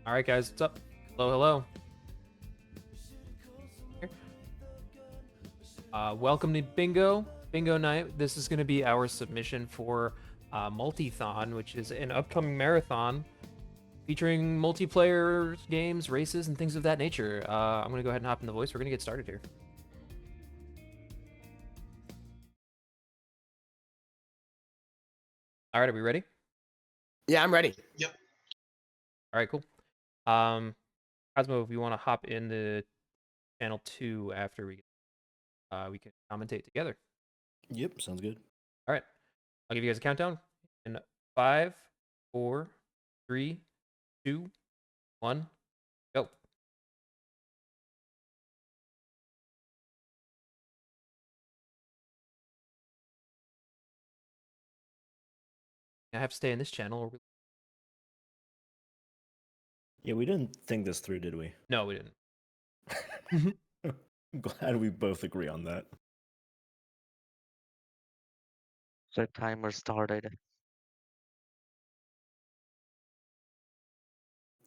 All right, guys, what's up? Hello, hello. Welcome to Bingo Night. This is going to be our submission for Multithon, which is an upcoming marathon featuring multiplayer games, races, and things of that nature. I'm going to go ahead and hop in the voice. We're going to get started here. All right, are we ready? Yeah, I'm ready. Yep. All right, cool. Cosmo, if you want to hop into channel 2 after we can commentate together. Yep, sounds good. All right, I'll give you guys a countdown in 5, 4, 3, 2, 1, go. I have to stay in this channel. Or Yeah, we didn't think this through, did we? No, we didn't. I'm glad we both agree on that. The timer started.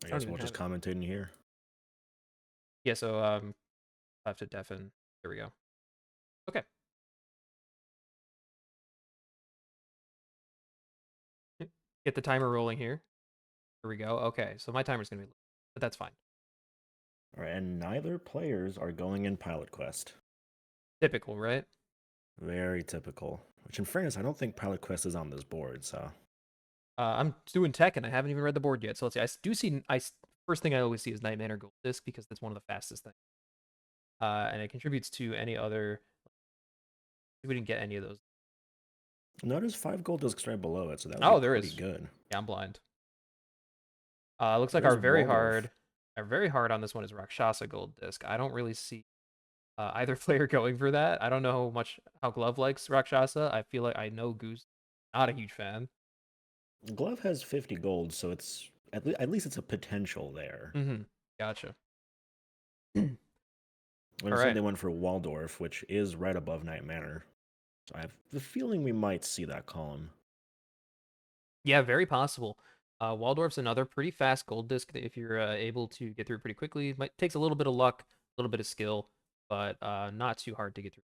I guess we'll just commentate in here. Yeah, so I have to deafen. There we go. Okay. Get the timer rolling here. Here we go. Okay, so my timer's gonna be, but that's fine. All right, and neither players are going in Pilot Quest. Typical, right? Very typical. Which, in fairness, I don't think Pilot Quest is on this board, so. I'm doing tech, and I haven't even read the board yet. So let's see. I do see. First thing I always see is Night Manor Gold Disc because that's one of the fastest things. And it contributes to any other. We didn't get any of those. No, there's 5 gold discs right below it, so that Oh, would be there pretty is. good. Yeah, I'm blind. Looks like There's our very Waldorf. hard on this one is Rakshasa Gold Disc. I don't really see either player going for that. I don't know how Glove likes Rakshasa. I feel like I know Goose, not a huge fan. Glove has 50 gold, so it's at least it's a potential there. Mm-hmm. Gotcha. And All right. right. They went for Waldorf, which is right above Night Manor. So I have the feeling we might see that column. Yeah, very possible. Waldorf's another pretty fast gold disc that if you're able to get through pretty quickly. Takes a little bit of luck, a little bit of skill, but not too hard to get through.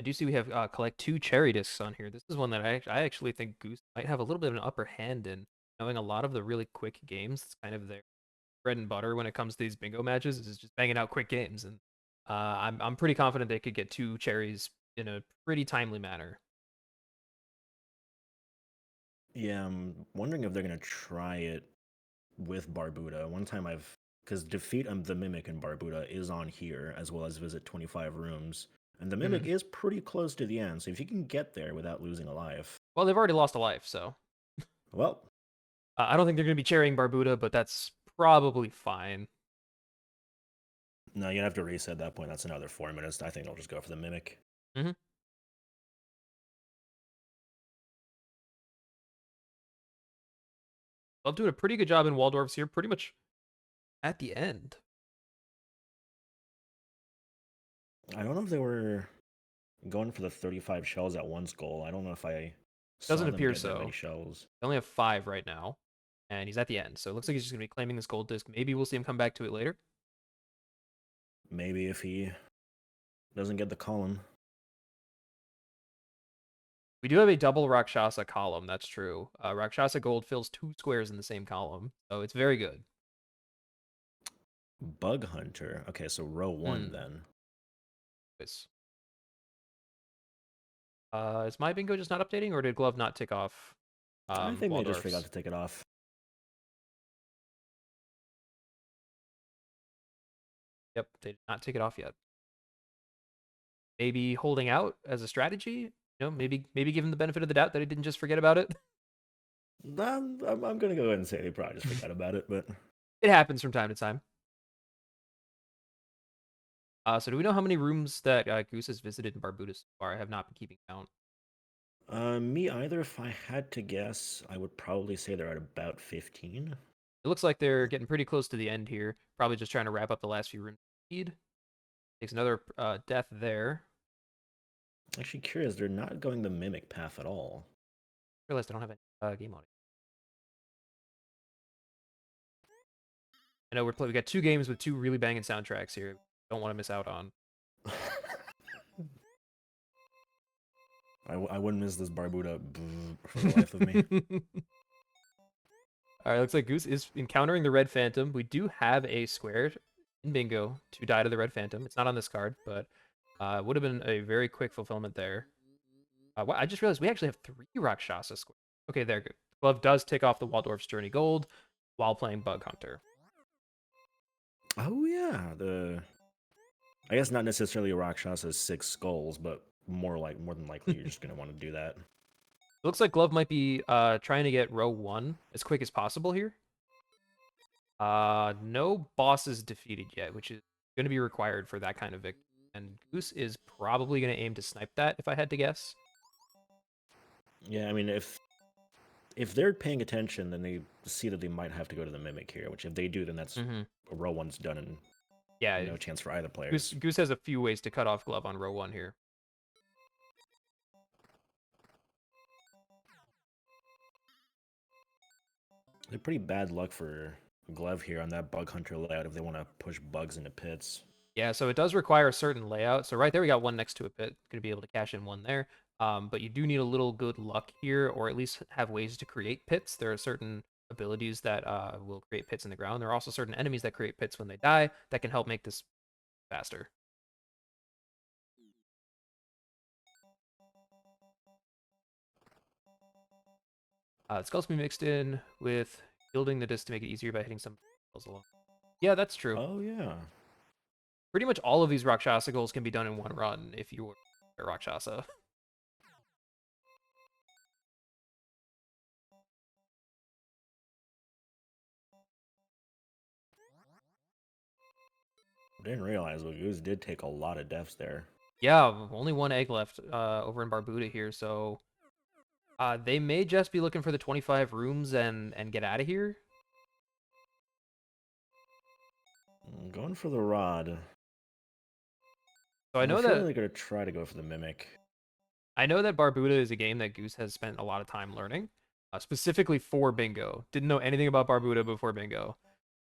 I do see we have collect 2 cherry discs on here. This is one that I actually think Goose might have a little bit of an upper hand in, knowing a lot of the really quick games. It's kind of their bread and butter when it comes to these bingo matches is just banging out quick games, and I'm pretty confident they could get 2 cherries in a pretty timely manner. Yeah, I'm wondering if they're gonna try it with Barbuda. One time because defeat the Mimic in Barbuda is on here, as well as visit 25 rooms. And the Mimic is pretty close to the end, so if you can get there without losing a life. Well, they've already lost a life, so. Well. I don't think they're going to be cherrying Barbuda, but that's probably fine. No, you'd have to reset at that point. That's another 4 minutes. I think they'll just go for the Mimic. Mm-hmm. They'll do a pretty good job in Waldorf's here, pretty much at the end. I don't know if they were going for the 35 shells at one skull. I don't know if I Doesn't them appear get so. That many shells. They only have 5 right now, and he's at the end. So it looks like he's just going to be claiming this gold disc. Maybe we'll see him come back to it later. Maybe if he doesn't get the column. We do have a double Rakshasa column, that's true. Rakshasa Gold fills 2 squares in the same column, so it's very good. Bug Hunter. Okay, so row 1 then. Is my bingo just not updating, or did Glove not tick off? I think they just forgot to take it off. Yep, they did not take it off yet. Maybe holding out as a strategy? You know, maybe give him the benefit of the doubt that he didn't just forget about it. I'm going to go ahead and say they probably just forgot about it, but it happens from time to time. So do we know how many rooms that Goose has visited in Barbuda so far? I have not been keeping count. Me either. If I had to guess, I would probably say they're at about 15. It looks like they're getting pretty close to the end here. Probably just trying to wrap up the last few rooms. Takes another death there. Actually, curious, they're not going the Mimic path at all. I realized I don't have any game audio. I know we got 2 games with 2 really banging soundtracks here. Don't want to miss out on. I wouldn't miss this Barbuda for the life of me. All right, looks like Goose is encountering the Red Phantom. We do have a square in Bingo to die to the Red Phantom. It's not on this card, but it would have been a very quick fulfillment there. I just realized we actually have 3 Rakshasa squares. Okay, there. Good. Glove does take off the Waldorf's Journey Gold while playing Bug Hunter. Oh yeah, I guess not necessarily Rakshasa's 6 skulls, but more than likely you're just gonna want to do that. It looks like Glove might be trying to get row 1 as quick as possible here. No bosses defeated yet, which is going to be required for that kind of victory. And Goose is probably going to aim to snipe that, if I had to guess. Yeah, I mean, if they're paying attention, then they see that they might have to go to the Mimic here, which if they do, then that's row 1's done and Yeah, no chance for either players. Goose has a few ways to cut off Glove on row 1 here. They're pretty bad luck for Glove here on that Bug Hunter layout if they want to push bugs into pits. Yeah, so it does require a certain layout. So right there we got one next to a pit. Going to be able to cash in one there. But you do need a little good luck here, or at least have ways to create pits. There are certain abilities that will create pits in the ground. There are also certain enemies that create pits when they die that can help make this faster. It's also be mixed in with building the disc to make it easier by hitting some along. Yeah, that's true. Oh yeah. Pretty much all of these Rakshasa goals can be done in one run if you were a Rakshasa. I didn't realize, but Goose did take a lot of deaths there. Yeah, only 1 egg left over in Barbuda here, so they may just be looking for the 25 rooms and get out of here. Going for the rod. So I know feel that like they're gonna try to go for the Mimic. Barbuda is a game that Goose has spent a lot of time learning, specifically for Bingo. Didn't know anything about Barbuda before Bingo,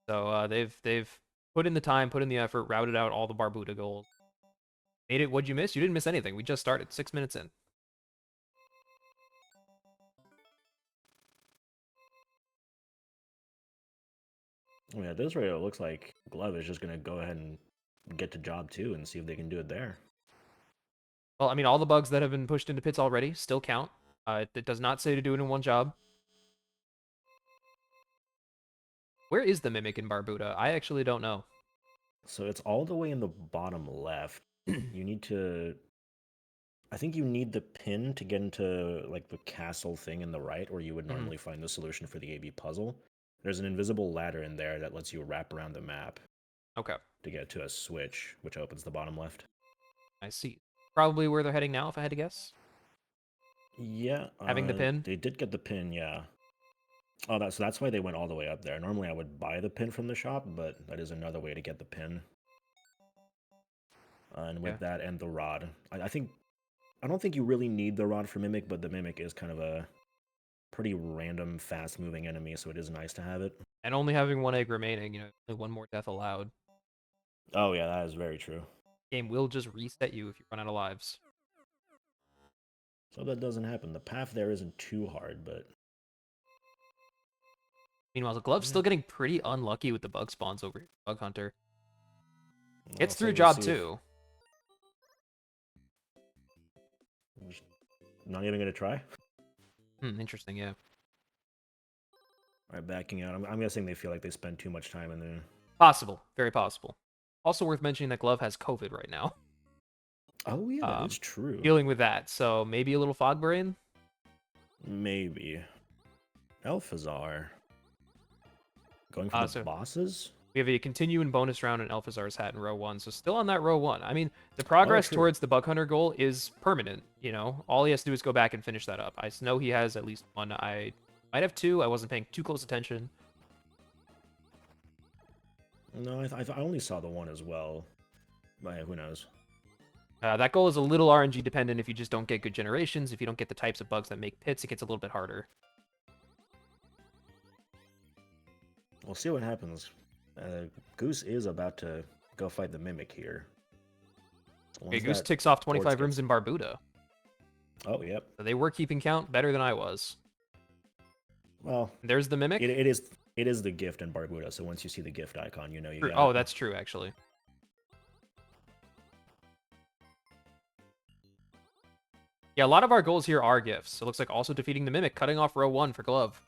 so they've put in the time, put in the effort, routed out all the Barbuda goals. Made it. What'd you miss? You didn't miss anything. We just started 6 minutes in. Yeah, at this rate, it looks like Glove is just gonna go ahead and get to job 2 and see if they can do it there. Well, I mean, all the bugs that have been pushed into pits already still count. It does not say to do it in one job. Where is the Mimic in Barbuda? I actually don't know. So it's all the way in the bottom left. You need to... I think you need the pin to get into like the castle thing in the right, where you would normally find the solution for the AB puzzle. There's an invisible ladder in there that lets you wrap around the map. Okay. To get to a switch, which opens the bottom left. I see. Probably where they're heading now, if I had to guess. Yeah. Having the pin? They did get the pin, yeah. Oh, so that's why they went all the way up there. Normally I would buy the pin from the shop, but that is another way to get the pin. And with that and the rod. I don't think you really need the rod for Mimic, but the Mimic is kind of a pretty random, fast-moving enemy, so it is nice to have it. And only having 1 egg remaining, only 1 more death allowed. Oh yeah, that is very true. Game will just reset you if you run out of lives. So that doesn't happen. The path there isn't too hard, but... Meanwhile, the Glove's still getting pretty unlucky with the bug spawns over here. Bug Hunter. Gets through job 2. Not even going to try? Interesting, yeah. Alright, backing out. I'm guessing they feel like they spend too much time in there. Possible. Very possible. Also worth mentioning that Glove has COVID right now. Oh yeah, that is true. Dealing with that, so maybe a little fog brain? Maybe. Alphazar. Going for the bosses? We have a continue and bonus round in Alphazar's hat in row 1, so still on that row 1. I mean, the progress towards the Bug Hunter goal is permanent, All he has to do is go back and finish that up. I know he has at least 1. I might have 2. I wasn't paying too close attention. No, I only saw the 1 as well. But who knows? That goal is a little RNG dependent if you just don't get good generations. If you don't get the types of bugs that make pits, it gets a little bit harder. We'll see what happens. Goose is about to go fight the Mimic here. Okay, Once Goose that ticks off torch 25 rooms gets- in Barbuda. Oh, yep. So they were keeping count better than I was. Well, There's the Mimic. it is the gift in Barbuda, so once you see the gift icon, you know you True. got Oh, it. that's true, actually. Yeah, a lot of our goals here are gifts. So it looks like also defeating the Mimic, cutting off row 1 for Glove.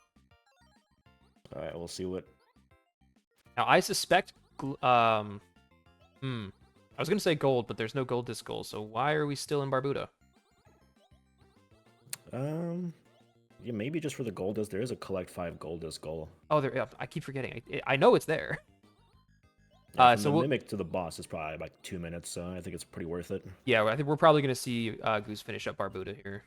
All right, we'll see what. Now, I suspect... I was going to say gold, but there's no gold disc goal, so why are we still in Barbuda? Yeah, maybe just for the gold disc. There is a collect 5 gold disc goal. Oh, there. I keep forgetting. I know it's there. Yeah, from So the we'll, Mimic to the boss is probably like 2 minutes, so I think it's pretty worth it. yeah, I think we're probably going to see Goose finish up Barbuda here.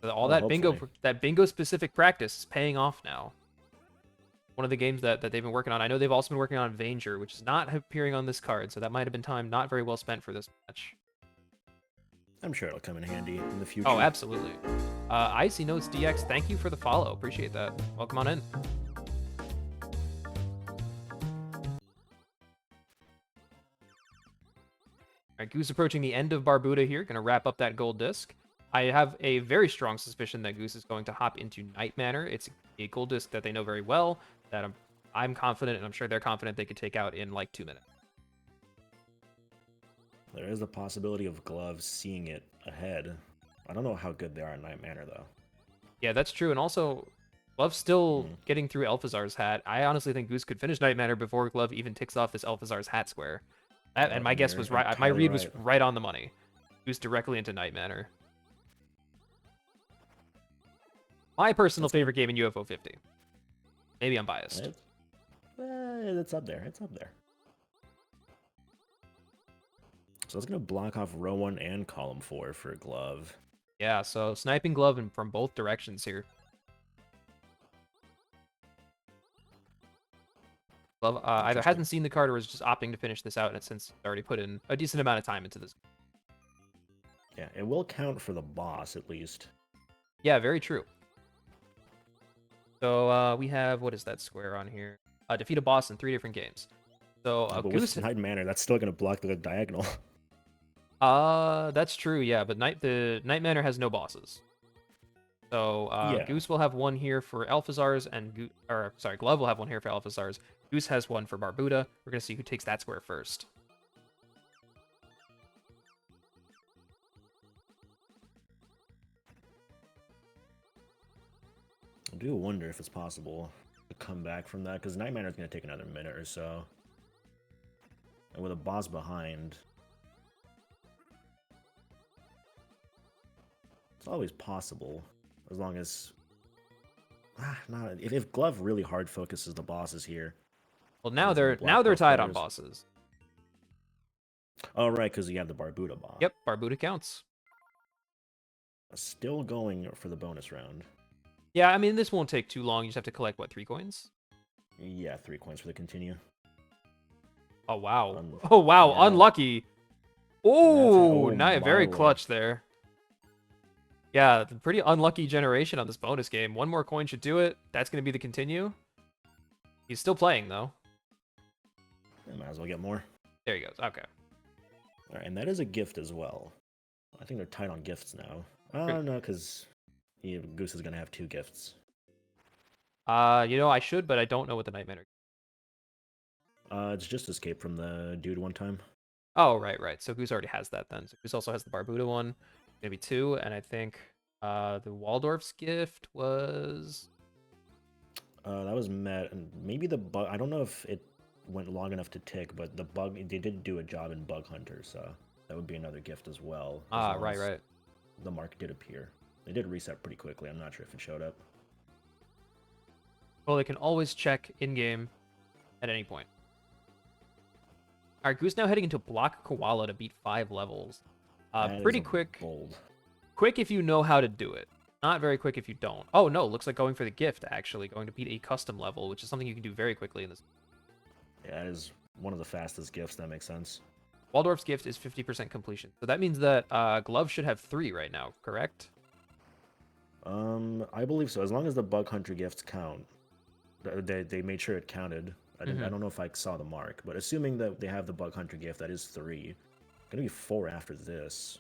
All Oh, that hopefully. bingo specific practice is paying off now. One of the games that they've been working on. I know they've also been working on Vanger, which is not appearing on this card, so that might have been time not very well spent for this match. I'm sure it'll come in handy in the future. Oh, absolutely. Icy Notes DX, thank you for the follow. Appreciate that. Welcome on in. All right, Goose approaching the end of Barbuda here. Going to wrap up that gold disc. I have a very strong suspicion that Goose is going to hop into Night Manor. It's a gold disc that they know very well, that I'm confident, and I'm sure they're confident they could take out in like 2 minutes. There is the possibility of Glove seeing it ahead. I don't know how good they are in Night Manor, though. Yeah, that's true. And also, Glove's still getting through Elphazar's hat. I honestly think Goose could finish Night Manor before Glove even ticks off this Elphazar's hat square. And my guess was right. My read was right on the money. Goose directly into Night Manor. My personal favorite game in UFO 50. Maybe I'm biased. It's up there. It's up there. So it's going to block off row 1 and column 4 for Glove. Yeah, so sniping Glove from both directions here. Glove either hasn't seen the card or is just opting to finish this out, and since he's already put in a decent amount of time into this. Yeah, it will count for the boss, at least. Yeah, very true. So we have, what is that square on here? Defeat a boss in 3 different games. So But Goose... with Night Manor, that's still going to block the diagonal. That's true, yeah, but the Night Manor has no bosses. So Yeah. Goose will have one here for Alphazar's, and Glove will have one here for Alphazar's. Goose has one for Barbuda. We're gonna see who takes that square first. I do wonder if it's possible to come back from that, because Night Manor is going to take another minute or so. And with a boss behind, it's always possible, as long as... if Glove really hard focuses the bosses here. Well, now He's they're gonna block tied both on players. bosses. Oh, right, because you have the Barbuda boss. Yep, Barbuda counts. Still going for the bonus round. Yeah, I mean this won't take too long. You just have to collect what, 3 coins? Yeah, 3 coins for the continue. Oh wow! Un- Oh wow! yeah. Unlucky. Oh, my very lord. clutch there. Yeah, pretty unlucky generation on this bonus game. 1 more coin should do it. That's going to be the continue. He's still playing, though. I might as well get more. There he goes. Okay. All right, and that is a gift as well. I think they're tight on gifts now. Great. No, because Goose is going to have 2 gifts. I should, but I don't know what the Night Manor... It's just escape from the dude one time. Oh, right. So Goose already has that then. So Goose also has the Barbuda one. Maybe 2, and I think the Waldorf's gift was... That was met, and maybe the bug... I don't know if it went long enough to tick, but the bug... They did do a job in Bug Hunter, so that would be another gift as well. As long as right. The mark did appear. They did reset pretty quickly. I'm not sure if it showed up. Well, they can always check in-game at any point. All right, Goose now heading into Block Koala to beat 5 levels. That Pretty is a quick. Bold. Quick if you know how to do it. Not very quick if you don't. Oh, no, looks like going for the gift, actually. Going to beat a custom level, which is something you can do very quickly in this. Yeah, that is one of the fastest gifts. That makes sense. Waldorf's gift is 50% completion. So that means that Glove should have 3 right now, correct? I believe so. As long as the bug hunter gifts count, they made sure it counted. I don't know if I saw the mark, but assuming that they have the bug hunter gift, that is 3. Gonna be 4 after this.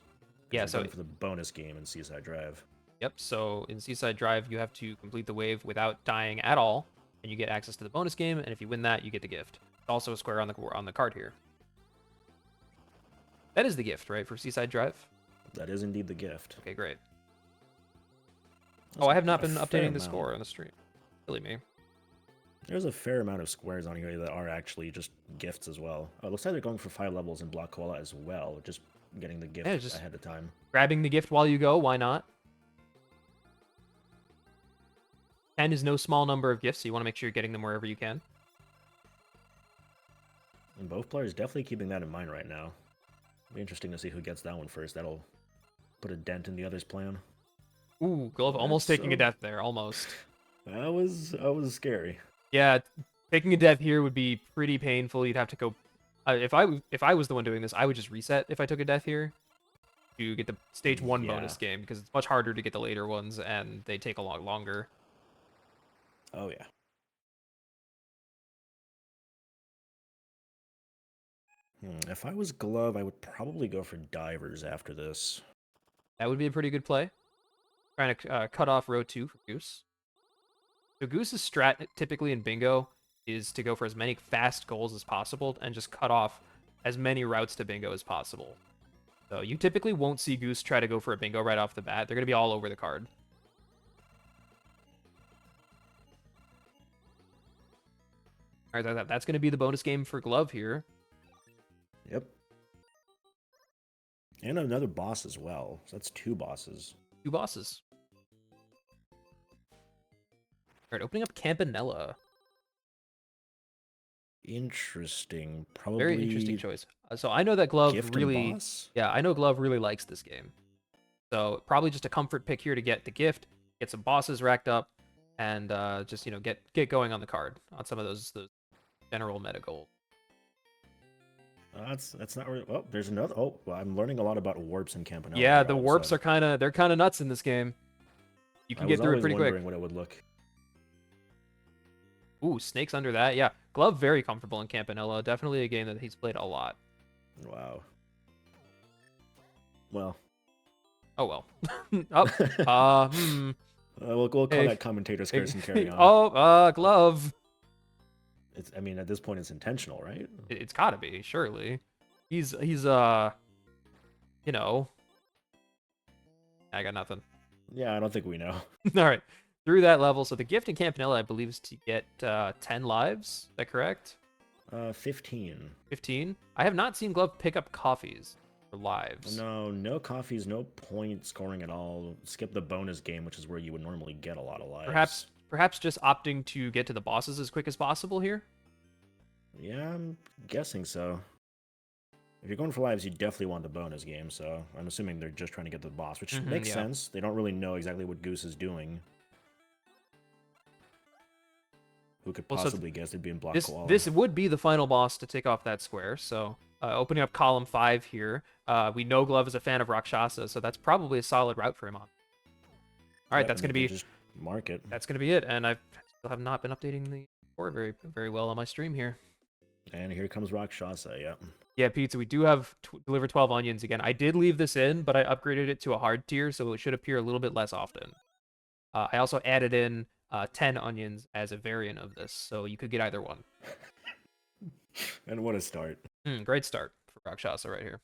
Yeah, Because so we're going for the bonus game in Seaside Drive. yep. So in Seaside Drive, you have to complete the wave without dying at all, and you get access to the bonus game. And if you win that, you get the gift. It's also a square on the card here. That is the gift, right, for Seaside Drive? That is indeed the gift. Okay, great. That's Oh, I have not a been fair updating the amount. score on the stream. Silly me. There's a fair amount of squares on here that are actually just gifts as well. Oh, it looks like they're going for 5 levels in Block Cola as well, just getting the gift Yeah, just ahead of time. grabbing the gift while you go, why not? 10 is no small number of gifts, so you want to make sure you're getting them wherever you can. And both players definitely keeping that in mind right now. Be interesting to see who gets that one first. That'll put a dent in the other's plan. Ooh, Glove almost That's taking a death there, almost. That was scary. Yeah, taking a death here would be pretty painful. You'd have to go... if I was the one doing this, I would just reset if I took a death here to get the stage 1 Yeah. bonus game, because it's much harder to get the later ones, and they take a lot longer. Oh yeah. If I was Glove, I would probably go for Divers after this. That would be a pretty good play. Trying to cut off row 2 for Goose. So Goose's strat typically in Bingo is to go for as many fast goals as possible and just cut off as many routes to Bingo as possible. So you typically won't see Goose try to go for a Bingo right off the bat. They're going to be all over the card. All right, that's going to be the bonus game for Glove here. Yep. And another boss as well. So that's 2 bosses. 2 bosses. All right, opening up Campanella. Interesting. Probably Very interesting choice. So I know that Glove gift really... and boss? Yeah, I know Glove really likes this game. So probably just a comfort pick here to get the gift, get some bosses racked up, and just, you know, get going on the card on some of those general meta goals. That's not really... Oh, there's another... Oh, well, I'm learning a lot about warps in Campanella. Yeah, here the all of a warps are sudden. they're kind of nuts in this game. You can I get was through it always pretty quick. wondering what it would look. Ooh, snakes under that. Yeah, Glove very comfortable in Campanella. Definitely a game that he's played a lot. Wow. Well. Oh well. Oh, we'll call Hey, that commentator's curse and carry on. Oh, Glove. I mean, at this point, it's intentional, right? It's gotta be, surely. He's you know. I got nothing. Yeah, I don't think we know. All right. Through that level, so the gift in Campanella, I believe, is to get 10 lives. Is that correct? 15. 15? I have not seen Glove pick up coffees for lives. No coffees, no point scoring at all. Skip the bonus game, which is where you would normally get a lot of lives. Perhaps just opting to get to the bosses as quick as possible here? Yeah, I'm guessing so. If you're going for lives, you definitely want the bonus game, so I'm assuming they're just trying to get to the boss, which makes yeah. sense. They don't really know exactly what Goose is doing. Who could Well, so possibly guess it'd be in Block Koala? This would be the final boss to take off that square, so opening up column 5 here. We know Glove is a fan of Rakshasa, so that's probably a solid route for him on. All right, Yep, that's and going to you be... can just mark it. That's going to be it, and I still have not been updating the board very well on my stream here. And here comes Rakshasa, yeah. Yeah, Pizza, we do have deliver 12 onions again. I did leave this in, but I upgraded it to a hard tier, so it should appear a little bit less often. I also added in 10 onions as a variant of this, so you could get either one. And what a start. Great start for Rakshasa right here.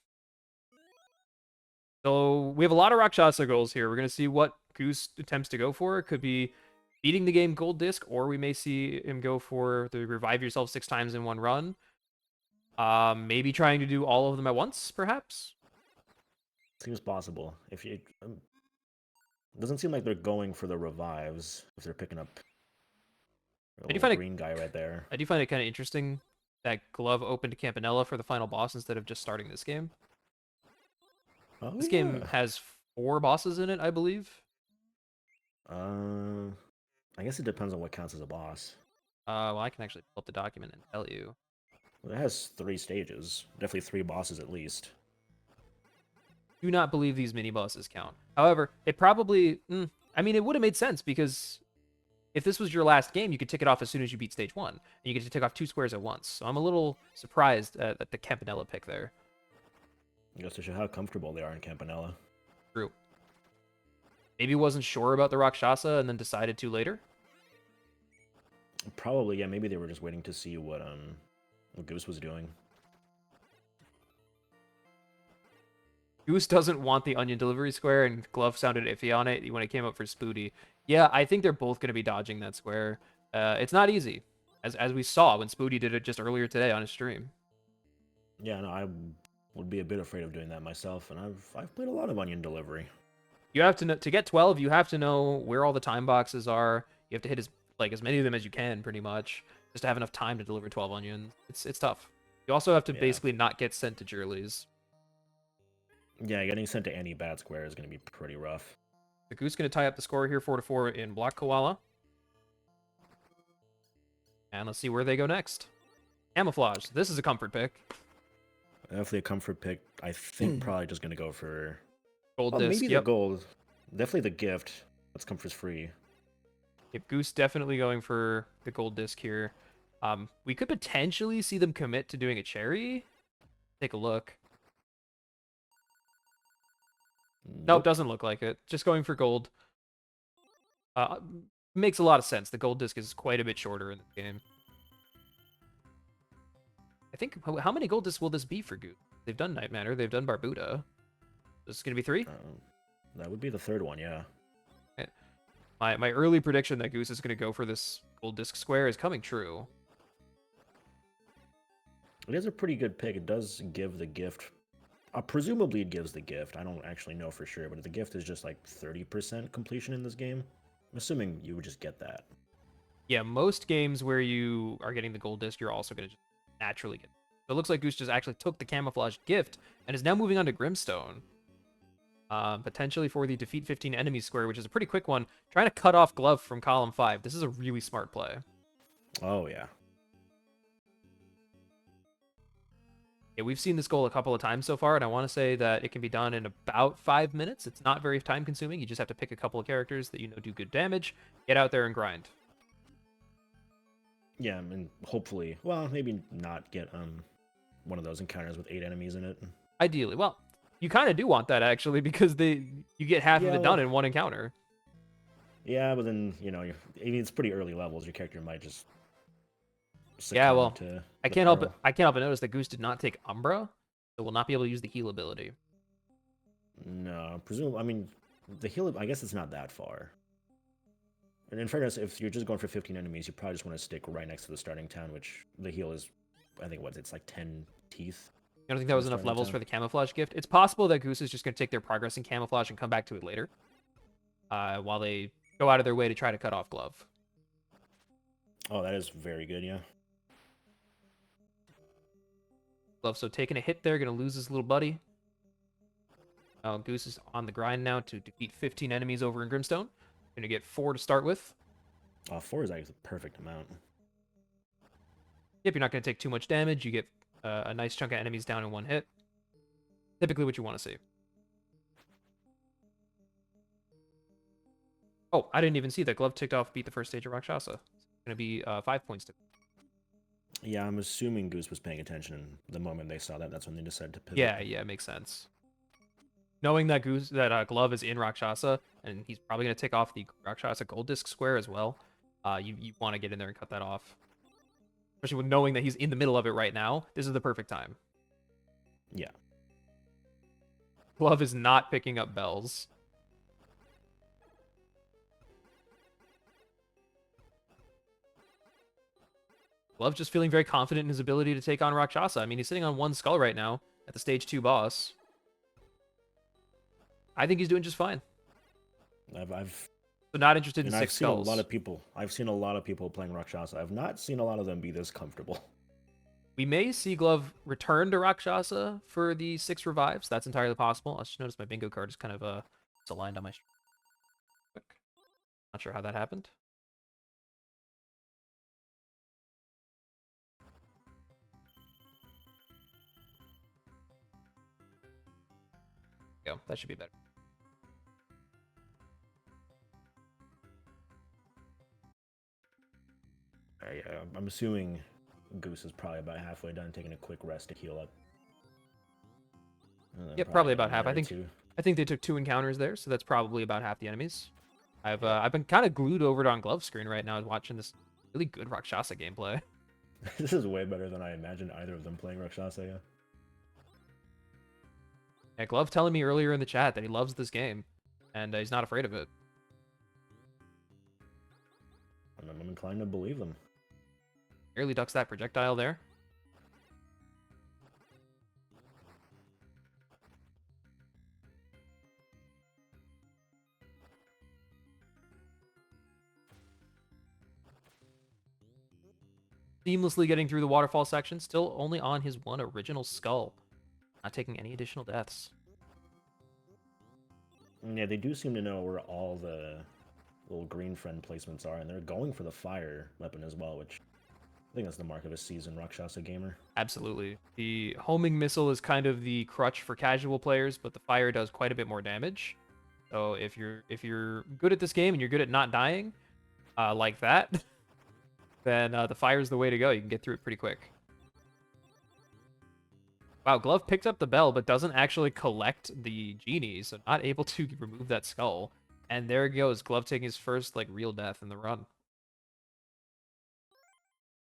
So we have a lot of Rakshasa goals here. We're going to see what Goose attempts to go for. It could be beating the game gold disc, or we may see him go for the revive yourself 6 times in one run. Maybe trying to do all of them at once, perhaps? Seems possible. If you... doesn't seem like they're going for the revives if they're picking up a little green guy right there. I do find it kind of interesting that Glove opened Campanella for the final boss instead of just starting this game. Oh, This game has 4 bosses in it, I believe. I guess it depends on what counts as a boss. Well, I can actually pull up the document and tell you. Well, it has 3 stages. Definitely 3 bosses at least. Do not believe these mini bosses count. However, it probably I mean, it would have made sense because if this was your last game, you could tick it off as soon as you beat stage 1. And you get to tick off 2 squares at once. So I'm a little surprised at the Campanella pick there. Goes to show how comfortable they are in Campanella. True. Maybe wasn't sure about the Rakshasa and then decided to later. Probably, yeah. Maybe they were just waiting to see what Goose was doing. Goose doesn't want the onion delivery square, and Glove sounded iffy on it when it came up for Spoody. Yeah, I think they're both going to be dodging that square. It's not easy, as we saw when Spoody did it just earlier today on his stream. Yeah, no, I would be a bit afraid of doing that myself, and I've played a lot of onion delivery. You have to know, to get 12, you have to know where all the time boxes are. You have to hit as many of them as you can, pretty much, just to have enough time to deliver 12 onions. It's tough. You also have to basically not get sent to Jurley's. Yeah, getting sent to any bad square is going to be pretty rough. The Goose going to tie up the score here, 4-4 in Block Koala. And let's see where they go next. Camouflage. This is a comfort pick. Definitely a comfort pick. I think probably just going to go for... Gold disc, maybe the gold. Definitely the gift. That's comfort's free. Yep, Goose definitely going for the gold disc here. We could potentially see them commit to doing a cherry. Take a look. Nope, doesn't look like it. Just going for gold. Makes a lot of sense. The gold disc is quite a bit shorter in the game. I think, how many gold discs will this be for Goose? They've done Night Manor, they've done Barbuda. This is going to be 3? That would be the third one, yeah. My early prediction that Goose is going to go for this gold disc square is coming true. It is a pretty good pick. It does give the gift. Presumably it gives the gift. I don't actually know for sure, but if the gift is just like 30% completion in this game, I'm assuming you would just get that. Yeah, most games where you are getting the gold disc, you're also going to just naturally get it. So it looks like Goose just actually took the camouflage gift and is now moving on to Grimstone. Potentially for the defeat 15 enemies square, which is a pretty quick one. Trying to cut off Glove from column 5. This is a really smart play. Oh, yeah. Yeah, we've seen this goal a couple of times so far, and I want to say that it can be done in about 5 minutes. It's not very time consuming. You just have to pick a couple of characters that you know do good damage, get out there and grind. Yeah, and hopefully, well, maybe not get one of those encounters with 8 enemies in it. Ideally, well, you kind of do want that actually, because you get half of it done in one encounter. Yeah, but then it's pretty early levels. Your character might just I can't help but notice that Goose did not take Umbra, so will not be able to use the heal ability. No, I mean, the heal, I guess it's not that far. And in fairness, if you're just going for 15 enemies, you probably just want to stick right next to the starting town, which the heal is, I think, it's like 10 teeth. You don't think that was enough levels for the camouflage gift? It's possible that Goose is just going to take their progress in camouflage and come back to it later, while they go out of their way to try to cut off Glove. Oh, that is very good, yeah. Glove, so taking a hit there, going to lose his little buddy. Goose is on the grind now to defeat 15 enemies over in Grimstone. Going to get 4 to start with. 4 is actually the perfect amount. Yep, you're not going to take too much damage. You get a nice chunk of enemies down in 1 hit. Typically what you want to see. Oh, I didn't even see that Glove ticked off beat the first stage of Rakshasa. It's going to be 5 points to... Yeah, I'm assuming Goose was paying attention the moment they saw that. That's when they decided to pivot. Yeah, it makes sense. Knowing that Glove is in Rakshasa, and he's probably going to tick off the Rakshasa gold disc square as well, you want to get in there and cut that off. Especially with knowing that he's in the middle of it right now, this is the perfect time. Yeah. Glove is not picking up bells. Glove just feeling very confident in his ability to take on Rakshasa. I mean, he's sitting on 1 skull right now at the stage 2 boss. I think he's doing just fine. So not interested in 6 I've seen skulls. I've seen a lot of people playing Rakshasa. I've not seen a lot of them be this comfortable. We may see Glove return to Rakshasa for the 6 revives. That's entirely possible. I just noticed my bingo card is kind of it's aligned on my stream. Not sure how that happened. Go. That should be better. Yeah. I'm assuming Goose is probably about halfway done, taking a quick rest to heal up. And then Yep, probably a about half. minute or two. I think they took 2 encounters there, so that's probably about half the enemies. Yeah. I've been kind of glued over to on glove screen right now, watching this really good Rakshasa gameplay. This is way better than I imagined either of them playing Rakshasa. Yeah. Yeah, Glove telling me earlier in the chat that he loves this game, and he's not afraid of it. I'm inclined to believe them. Barely ducks that projectile there. Seamlessly getting through the waterfall section, still only on his one original skull. Not taking any additional deaths. Yeah, they do seem to know where all the little green friend placements are, and they're going for the fire weapon as well, which I think that's the mark of a seasoned Rakshasa gamer. Absolutely. The homing missile is kind of the crutch for casual players, but the fire does quite a bit more damage. So if you're good at this game and you're good at not dying, like that, then the fire's the way to go. You can get through it pretty quick. Wow, Glove picked up the bell, but doesn't actually collect the genie, so not able to remove that skull. And there he goes, Glove taking his first real death in the run.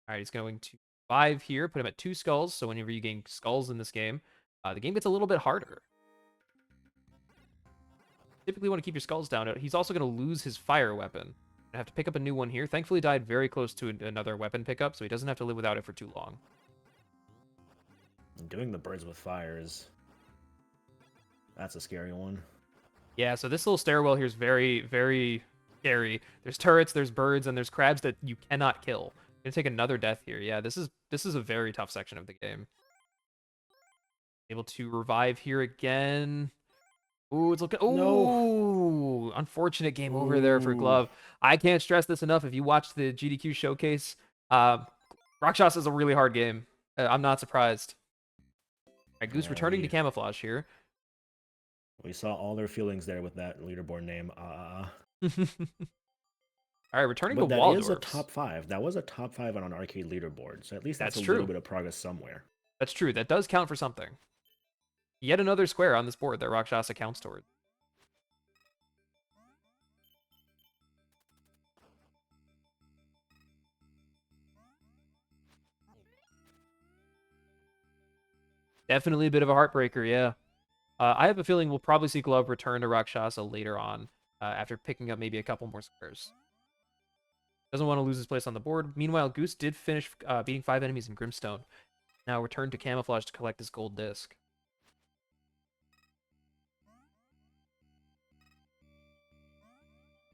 All right, he's going to 5 here, put him at 2 skulls. So whenever you gain skulls in this game, the game gets a little bit harder. Typically want to keep your skulls down. He's also going to lose his fire weapon. I have to pick up a new one here. Thankfully, died very close to another weapon pickup, so he doesn't have to live without it for too long. Doing the birds with fire is... That's a scary one. Yeah, so this little stairwell here is very, very scary. There's turrets, there's birds, and there's crabs that you cannot kill. Gonna take another death here. Yeah, this is a very tough section of the game. Able to revive here again. Ooh, it's looking. Ooh, unfortunate game over there for Glove. I can't stress this enough. If you watch the GDQ showcase, Rakshasa is a really hard game. I'm not surprised. All right, Goose returning to camouflage here. We saw all their feelings there with that leaderboard name. All right, returning But to that Waldorf's. is a top 5. That was a top 5 on an arcade leaderboard. So at least that's a true. little bit of progress somewhere. That's true. That does count for something. Yet another square on this board that Rakshasa counts towards. Definitely a bit of a heartbreaker, yeah. I have a feeling we'll probably see Glove return to Rakshasa later on, after picking up maybe a couple more squares. Doesn't want to lose his place on the board. Meanwhile, Goose did finish beating 5 enemies in Grimstone. Now return to Camouflage to collect his gold disc.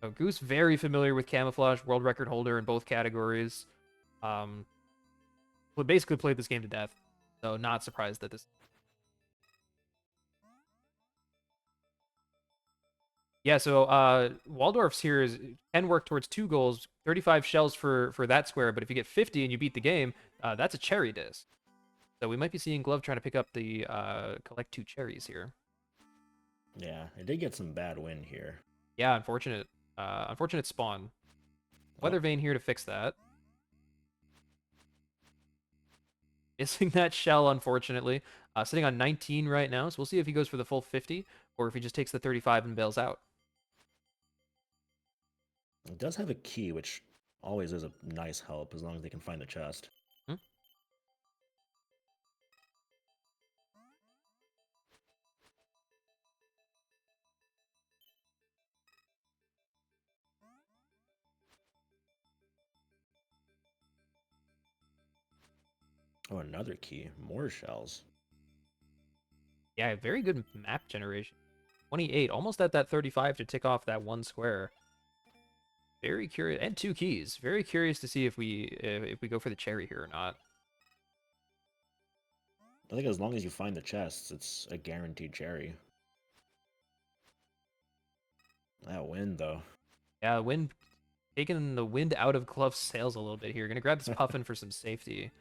So Goose very familiar with Camouflage, world record holder in both categories. Would basically played this game to death. So not surprised that this... Yeah, so Waldorf's here can work towards 2 goals, 35 shells for that square, but if you get 50 and you beat the game, that's a cherry disc. So we might be seeing Glove trying to pick up the collect 2 cherries here. Yeah, it did get some bad wind here. Yeah, unfortunate spawn. Weather Vane here to fix that. Missing that shell, unfortunately. Sitting on 19 right now, so we'll see if he goes for the full 50, or if he just takes the 35 and bails out. It does have a key, which always is a nice help as long as they can find the chest. Oh, another key. More shells. Yeah, very good map generation. 28, almost at that 35 to tick off that 1 square. Very curious, and 2 keys. Very curious to see if we go for the cherry here or not. I think as long as you find the chests, it's a guaranteed cherry. That wind, though. Yeah, wind, taking the wind out of Glove's sails a little bit here. Gonna grab this puffin for some safety.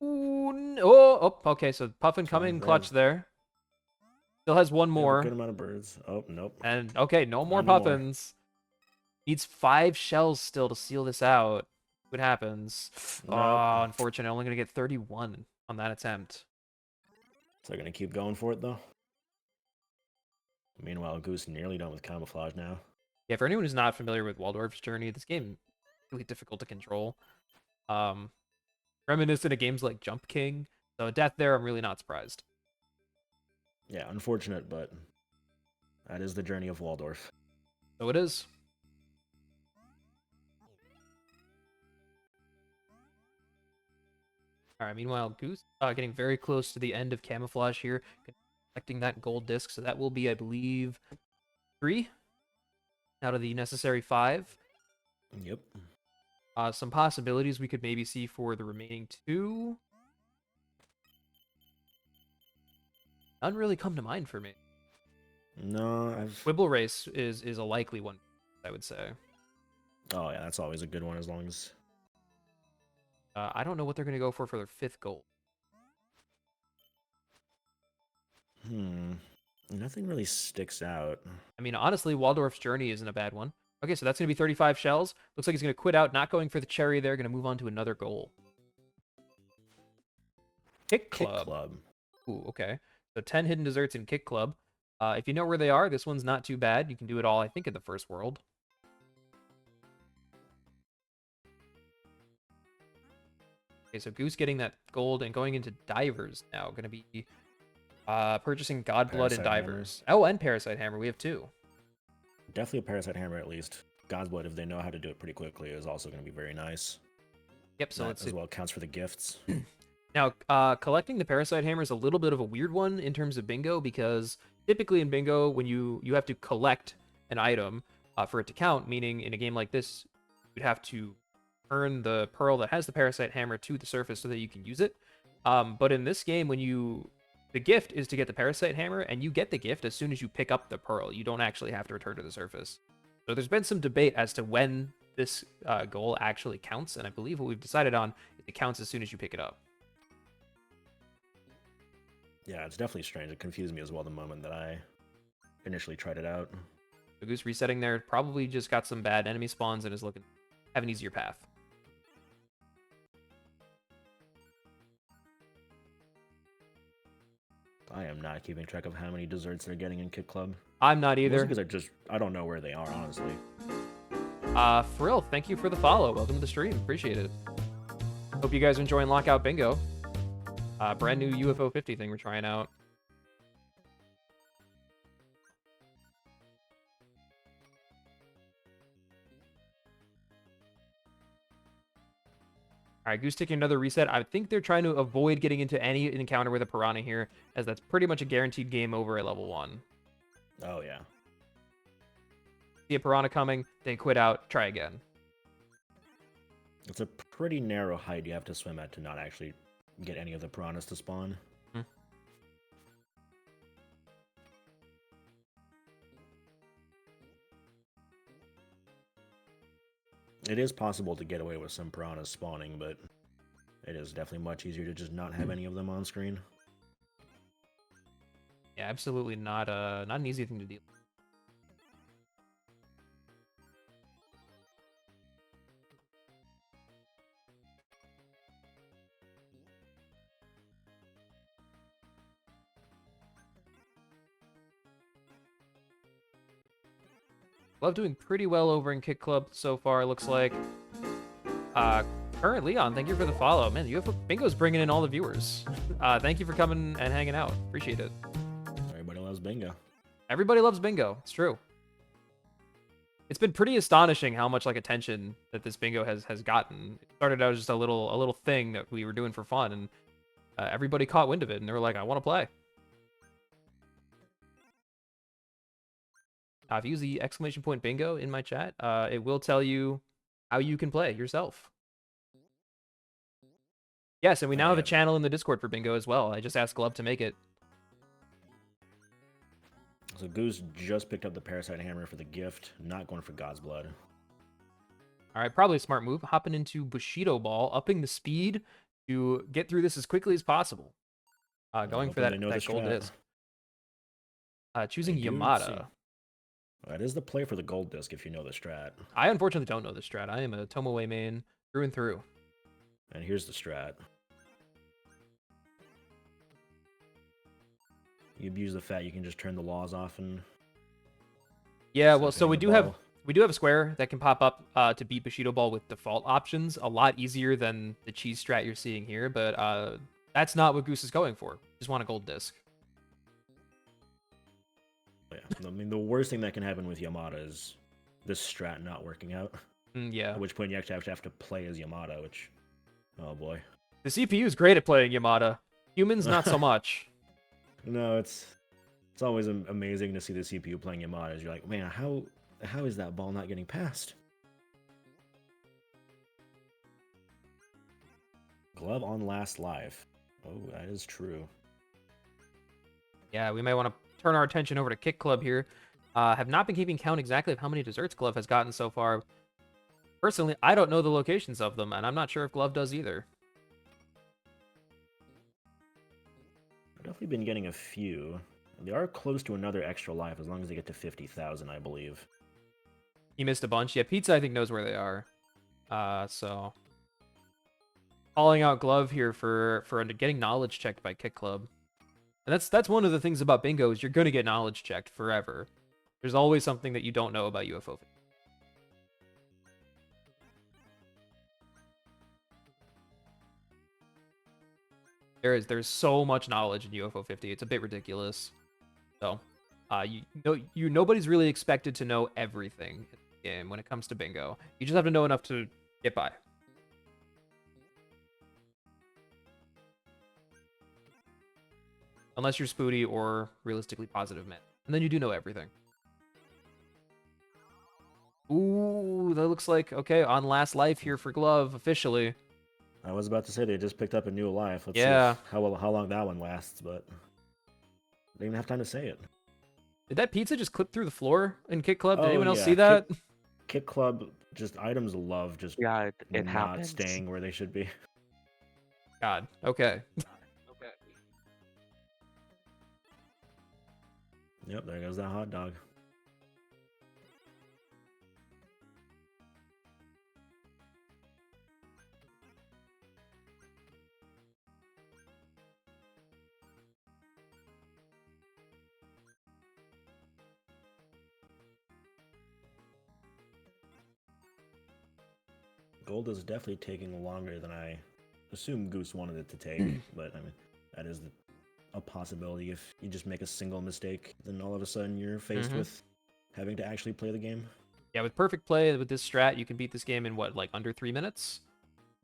Ooh, oh, okay, so puffin coming clutch there. Still has one They have a good more. amount of birds. Oh, nope. And okay, no more Not anymore. puffins. Needs 5 shells still to seal this out. What happens? Nope. Oh, unfortunate. Only gonna get 31 on that attempt. So they're gonna keep going for it though. Meanwhile, Goose nearly done with camouflage now. Yeah, for anyone who's not familiar with Waldorf's Journey, this game is really difficult to control. Reminiscent of games like Jump King. So death there, I'm really not surprised. Yeah, unfortunate, but that is the journey of Waldorf. So it is. All right, meanwhile, Goose getting very close to the end of camouflage here, collecting that gold disc. So that will be, I believe, 3 out of the necessary 5. Yep. Some possibilities we could maybe see for the remaining 2. None really come to mind for me. No, Wibble Race is a likely one, I would say. Oh yeah, that's always a good one as long as. I don't know what they're going to go for their 5th goal. Nothing really sticks out. I mean, honestly, Waldorf's Journey isn't a bad one. Okay, so that's going to be 35 shells. Looks like he's going to quit out, not going for the cherry there, going to move on to another goal. Kick Club. Ooh, okay. So 10 hidden desserts in Kick Club. If you know where they are, this one's not too bad. You can do it all, I think, in the first world. Okay, so Goose getting that gold and going into Divers now. Going to be purchasing Godblood and Parasite Divers. Oh, and Parasite Hammer. We have 2. Definitely a Parasite Hammer at least. God's Blood, if they know how to do it pretty quickly, is also going to be very nice. Yep, so that let's as well counts for the gifts. Now, collecting the Parasite Hammer is a little bit of a weird one in terms of Bingo, because typically in Bingo, when you have to collect an item for it to count, meaning in a game like this, you'd have to earn the pearl that has the Parasite Hammer to the surface so that you can use it. But in this game, the gift is to get the Parasite Hammer, and you get the gift as soon as you pick up the pearl. You don't actually have to return to the surface. So there's been some debate as to when this goal actually counts, and I believe what we've decided on is it counts as soon as you pick it up. Yeah, it's definitely strange. It confused me as well the moment that I initially tried it out. The Goose resetting there probably just got some bad enemy spawns and is looking to have an easier path. I am not keeping track of how many desserts they're getting in Kit Club. I'm not either. Because I don't know where they are, honestly. Frill, thank you for the follow. Welcome to the stream. Appreciate it. Hope you guys are enjoying Lockout Bingo. Brand new UFO 50 thing we're trying out. All right, Goose taking another reset. I think they're trying to avoid getting into any encounter with a piranha here, as that's pretty much a guaranteed game over at level 1. Oh, yeah. See a piranha coming, they quit out, try again. It's a pretty narrow height you have to swim at to not actually get any of the piranhas to spawn. It is possible to get away with some piranhas spawning, but it is definitely much easier to just not have any of them on screen. Yeah, absolutely not an easy thing to deal with. Love doing pretty well over in Kick Club so far, it looks like. Current Leon, thank you for the follow. Man, UFO Bingo's bringing in all the viewers. Thank you for coming and hanging out. Appreciate it. Everybody loves Bingo. Everybody loves Bingo. It's true. It's been pretty astonishing how much attention that this Bingo has gotten. It started out as just a little thing that we were doing for fun, and everybody caught wind of it, and they were like, "I want to play." If you use the exclamation point Bingo in my chat, it will tell you how you can play yourself. Yes, and we now have a channel in the Discord for Bingo as well. I just asked Glove to make it. So Goose just picked up the Parasite Hammer for the gift, not going for God's Blood. All right, probably a smart move. Hopping into Bushido Ball, upping the speed to get through this as quickly as possible. Going for that gold disc. Choosing I do see. Yamada. That is the play for the gold disc if you know the strat. I unfortunately don't know this strat. I am a Tomoe main through and through. And here's the strat. You abuse the fact you can just turn the laws off and Yeah, stop well, so hitting the ball. we do have a square that can pop up to beat Bushido Ball with default options. A lot easier than the cheese strat you're seeing here, but that's not what Goose is going for. Just want a gold disc. Yeah, I mean the worst thing that can happen with Yamada is this strat not working out. Yeah. At which point you actually have to play as Yamada, which, oh boy. The CPU is great at playing Yamada. Humans, not so much. No, it's always amazing to see the CPU playing Yamada. You're like, man, how is that ball not getting passed? Glove on last live. Oh, that is true. Yeah, we might want to turn our attention over to Kick Club here. Have not been keeping count exactly of how many desserts Glove has gotten so far. Personally, I don't know the locations of them, and I'm not sure if Glove does either. I've definitely been getting a few. They are close to another extra life as long as they get to 50,000, I believe. He missed a bunch. Yeah, Pizza, I think, knows where they are. So calling out Glove here for getting knowledge checked by Kick Club. And that's one of the things about Bingo is you're going to get knowledge checked forever. There's always something that you don't know about UFO. There's so much knowledge in UFO 50. It's a bit ridiculous. So, nobody's really expected to know everything in the game when it comes to Bingo. You just have to know enough to get by. Unless you're Spooty or realistically positive man. And then you do know everything. Ooh, that looks like, okay, on last life here for Glove, officially. I was about to say they just picked up a new life. Let's see how long that one lasts, but they didn't have time to say it. Did that pizza just clip through the floor in Kick Club? Did Oh, anyone else yeah, see that? Kick Club, just items love just Yeah, it not happens. staying where they should be. God, okay. Yep, there goes that hot dog. Gold is definitely taking longer than I assume Goose wanted it to take, but I mean, that is a possibility. If you just make a single mistake, then all of a sudden you're faced with having to actually play the game. Yeah, with perfect play, with this strat, you can beat this game in what, like under 3 minutes?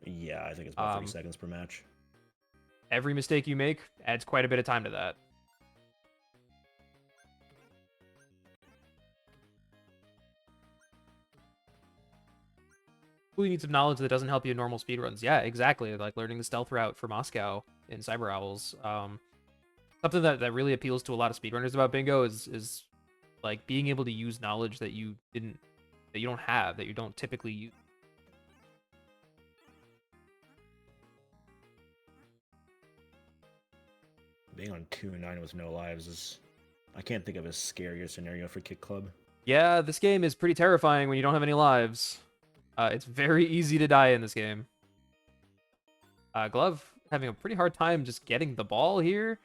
Yeah, I think it's about 30 seconds per match. Every mistake you make adds quite a bit of time to that. You need some knowledge that doesn't help you in normal speedruns. Yeah, exactly. Like learning the stealth route for Moscow in Cyber Owls. Something that really appeals to a lot of speedrunners about Bingo is like being able to use knowledge that you don't have, that you don't typically use. Being on 2-9 with no lives is, I can't think of a scarier scenario for Kick Club. Yeah, this game is pretty terrifying when you don't have any lives. It's very easy to die in this game. Glove having a pretty hard time just getting the ball here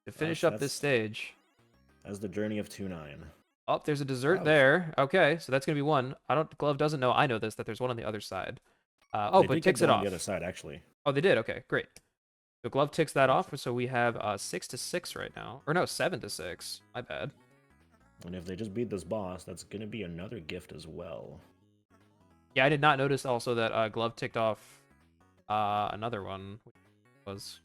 to finish up this stage. As the journey of 2-9. Oh, there's a dessert there. Okay, so that's gonna be one. Glove doesn't know. I know this, that there's one on the other side. But ticks it off. On the other side, actually. Oh, they did. Okay, great. So Glove ticks that off. So we have 6-6 right now, or no, 7-6. My bad. And if they just beat this boss, that's gonna be another gift as well. Yeah, I did not notice also that Glove ticked off another one. Which was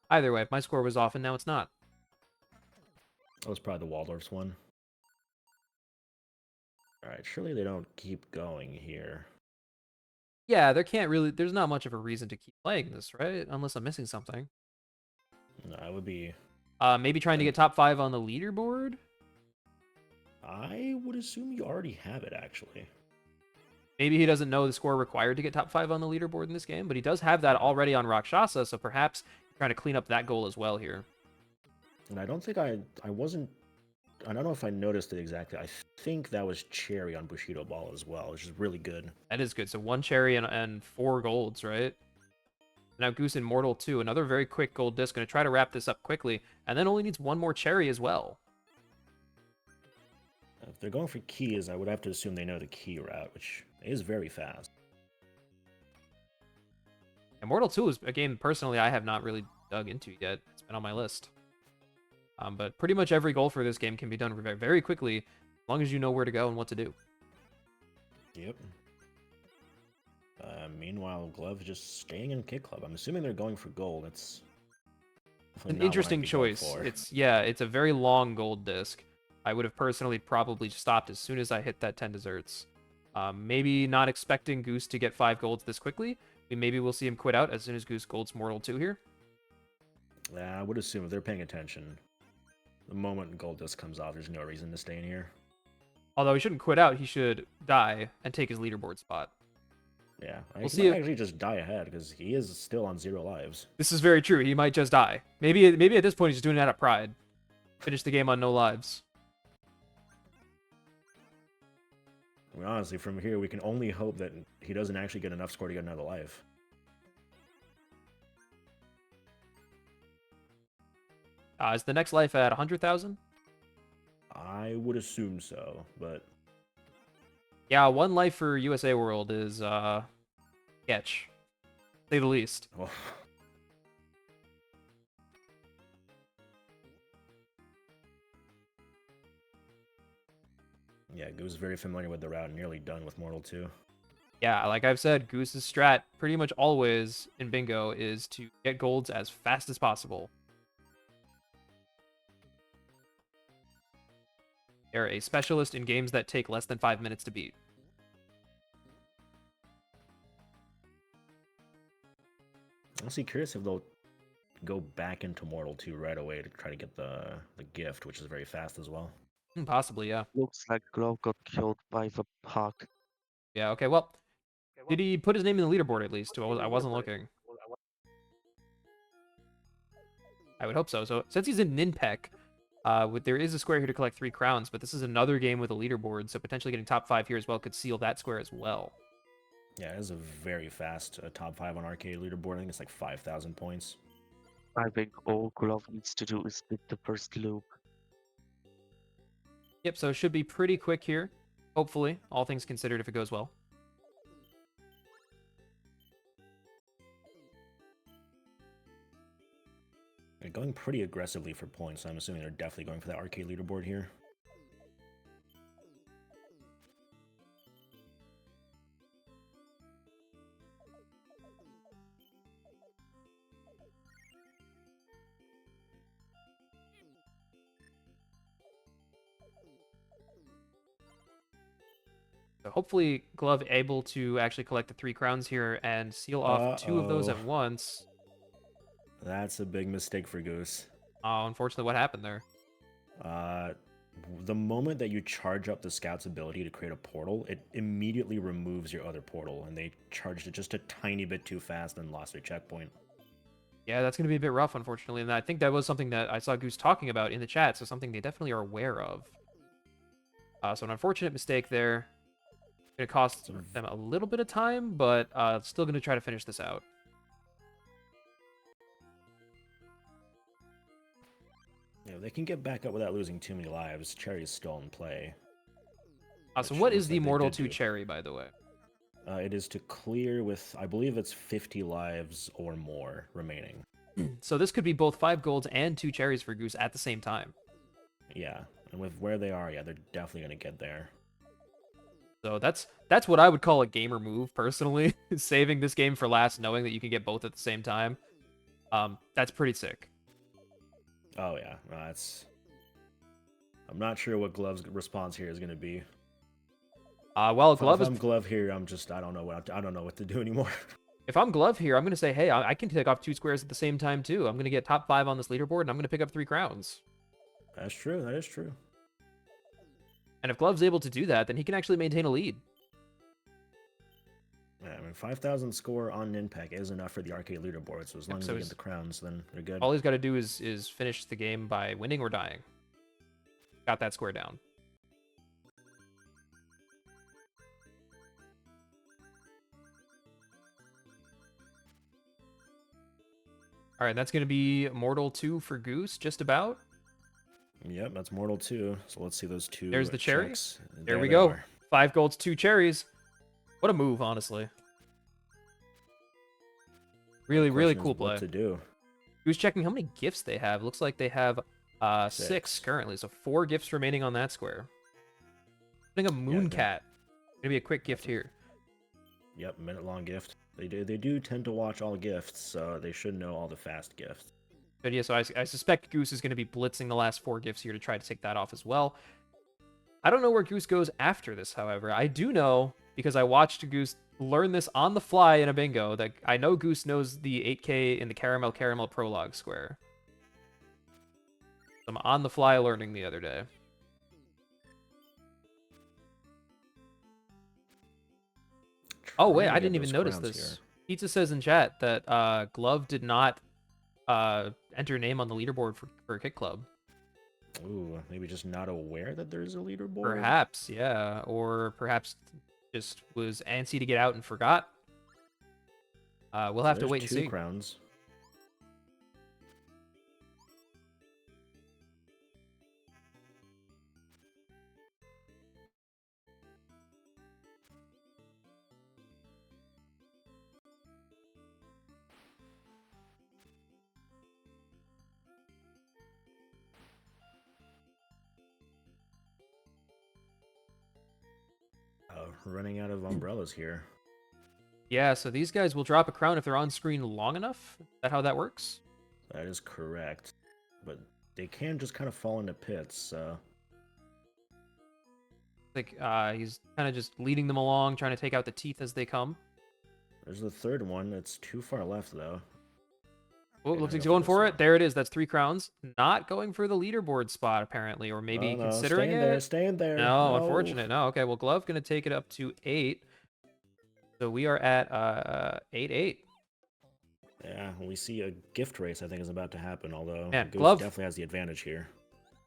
either way, my score was off, and now it's not. That was probably the Waldorf's one. Alright, surely they don't keep going here. Yeah, there's not much of a reason to keep playing this, right? Unless I'm missing something. No, it would be... maybe trying to get top 5 on the leaderboard? I would assume you already have it, actually. Maybe he doesn't know the score required to get top 5 on the leaderboard in this game, but he does have that already on Rakshasa, so perhaps he's trying to clean up that goal as well here. And I don't think I wasn't. I don't know if I noticed it exactly. I think that was cherry on Bushido Ball as well, which is really good. That is good. So 1 cherry and 4 golds, right? Now Goose Immortal 2, another very quick gold disc. Going to try to wrap this up quickly, and then only needs 1 more cherry as well. If they're going for keys, I would have to assume they know the key route, which is very fast. Immortal 2 is a game, personally, I have not really dug into yet. It's been on my list. But pretty much every goal for this game can be done very, very quickly, as long as you know where to go and what to do. Yep. Meanwhile, Glove just staying in Kid Club. I'm assuming they're going for gold. It's An not what I'd interesting be going choice. for. It's a very long gold disc. I would have personally probably stopped as soon as I hit that 10 desserts. Maybe not expecting Goose to get 5 golds this quickly. Maybe we'll see him quit out as soon as Goose golds Mortal 2 here. Yeah, I would assume if they're paying attention, the moment gold disc comes off, there's no reason to stay in here. Although he shouldn't quit out, he should die and take his leaderboard spot. Yeah, We'll he see might if- actually just die ahead because he is still on 0 lives. This is very true. He might just die. Maybe at this point he's doing it out of pride. Finish the game on no lives. I mean, honestly, from here, we can only hope that he doesn't actually get enough score to get another life. Is the next life at 100,000? I would assume so, but Yeah, 1 life for USA World is sketch, to say the least. well, yeah, Goose is very familiar with the route and nearly done with Mortal 2. Yeah, like I've said, Goose's strat pretty much always in Bingo is to get golds as fast as possible. They're a specialist in games that take less than 5 minutes to beat. I'm honestly curious if they'll go back into Mortal 2 right away to try to get the gift, which is very fast as well. Possibly, yeah. Looks like Glove got killed by the puck. Yeah, okay, well, did he put his name in the leaderboard at least? I wasn't looking. I would hope so. So since he's in Ninpek, there is a square here to collect 3 crowns, but this is another game with a leaderboard, so potentially getting top 5 here as well could seal that square as well. Yeah, it is a very fast top 5 on arcade leaderboard. I think it's like 5,000 points. I think all Glove needs to do is beat the first loop. Yep, so it should be pretty quick here. Hopefully, all things considered if it goes well. They're going pretty aggressively for points, so I'm assuming they're definitely going for that arcade leaderboard here. So hopefully, Glove able to actually collect the 3 crowns here and seal off 2 of those Uh-oh. at once. That's a big mistake for Goose. Oh, unfortunately, what happened there? The moment that you charge up the scout's ability to create a portal, it immediately removes your other portal, and they charged it just a tiny bit too fast and lost their checkpoint. Yeah, that's going to be a bit rough, unfortunately. And I think that was something that I saw Goose talking about in the chat, so something they definitely are aware of. So an unfortunate mistake there. Going to cost them a little bit of time, but still going to try to finish this out. Yeah, they can get back up without losing too many lives. Cherry is still in play. So Which what looks is the like they Mortal did 2 do. cherry, by the way? It is to clear with, I believe it's 50 lives or more remaining. So this could be both 5 golds and 2 cherries for Goose at the same time. Yeah, and with where they are, yeah, they're definitely going to get there. So that's what I would call a gamer move, personally. Saving this game for last, knowing that you can get both at the same time. That's pretty sick. Oh yeah, no, that's. I'm not sure what Glove's response here is going to be. Well, Glove If is. I'm Glove here, I don't know what to do anymore. If I'm Glove here, I'm going to say, hey, I can take off 2 squares at the same time too. I'm going to get top 5 on this leaderboard, and I'm going to pick up 3 crowns. That's true. That is true. And if Glove's able to do that, then he can actually maintain a lead. Yeah, I mean, 5,000 score on Ninpak is enough for the arcade leaderboard, so as long as so they get the crowns, then they're good. all he's got to do is finish the game by winning or dying. Got that square down. All right, that's going to be Mortal 2 for Goose, just about. Yep, that's Mortal 2. So let's see those two There's the cherry. checks. There we they go. are. 5 golds, 2 cherries. What a move, honestly. Really, The really question is cool play. What to do? Who's checking how many gifts they have? Looks like they have 6 6. currently, so 4 gifts remaining on that square. Putting a moon cat. Gonna be a quick gift here. Yep, minute-long gift. They do tend to watch all gifts, so they should know all the fast gifts. But yeah, so I suspect Goose is going to be blitzing the last 4 gifts here to try to take that off as well. I don't know where Goose goes after this, however. I do know, because I watched Goose learn this on the fly in a bingo, that I know Goose knows the 8K in the Caramel Prologue square. I'm on the fly learning the other day. Oh, wait, Trying to I get didn't even those notice crowns this. here. Pizza says in chat that Glove did not enter name on the leaderboard for Kick Club. Ooh, maybe just not aware that there's a leaderboard? Perhaps, yeah. Or perhaps just was antsy to get out and forgot. We'll have to There's wait and 2 see. crowns. Running out of umbrellas here. Yeah, so these guys will drop a crown if they're on screen long enough. Is that how that works? That is correct. But they can just kind of fall into pits, so... Like he's kind of just leading them along, trying to take out the teeth as they come. There's the third one. It's too far left, though. Oh, Okay, looks now like he's go for going this for it. one. There it is. That's 3 crowns. Not going for the leaderboard spot, apparently, or maybe Oh, no, considering staying it. there, staying there. No, No. unfortunate. No, okay. Well, Glove going to take it up to 8. So we are at 8-8. Yeah, we see a gift race, I think, is about to happen, although Man, Goose Glove definitely has the advantage here.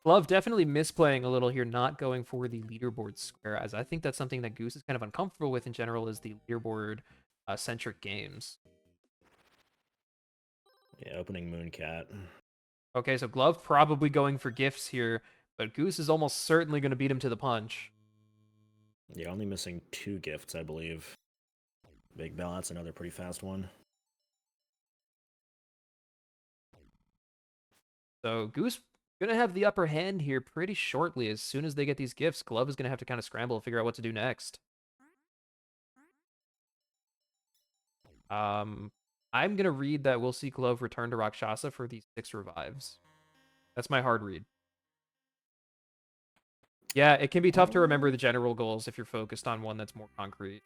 Glove definitely misplaying a little here, not going for the leaderboard square, as I think that's something that Goose is kind of uncomfortable with in general, is the leaderboard centric games. Yeah, opening Mooncat. Okay, so Glove probably going for gifts here, but Goose is almost certainly going to beat him to the punch. Yeah, only missing 2 gifts, I believe. Big Bell, that's another pretty fast one. So Goose going to have the upper hand here pretty shortly. As soon as they get these gifts, Glove is going to have to kind of scramble and figure out what to do next. I'm going to read that we'll see Glove return to Rakshasa for these 6 revives. That's my hard read. Yeah, it can be tough to remember the general goals if you're focused on one that's more concrete.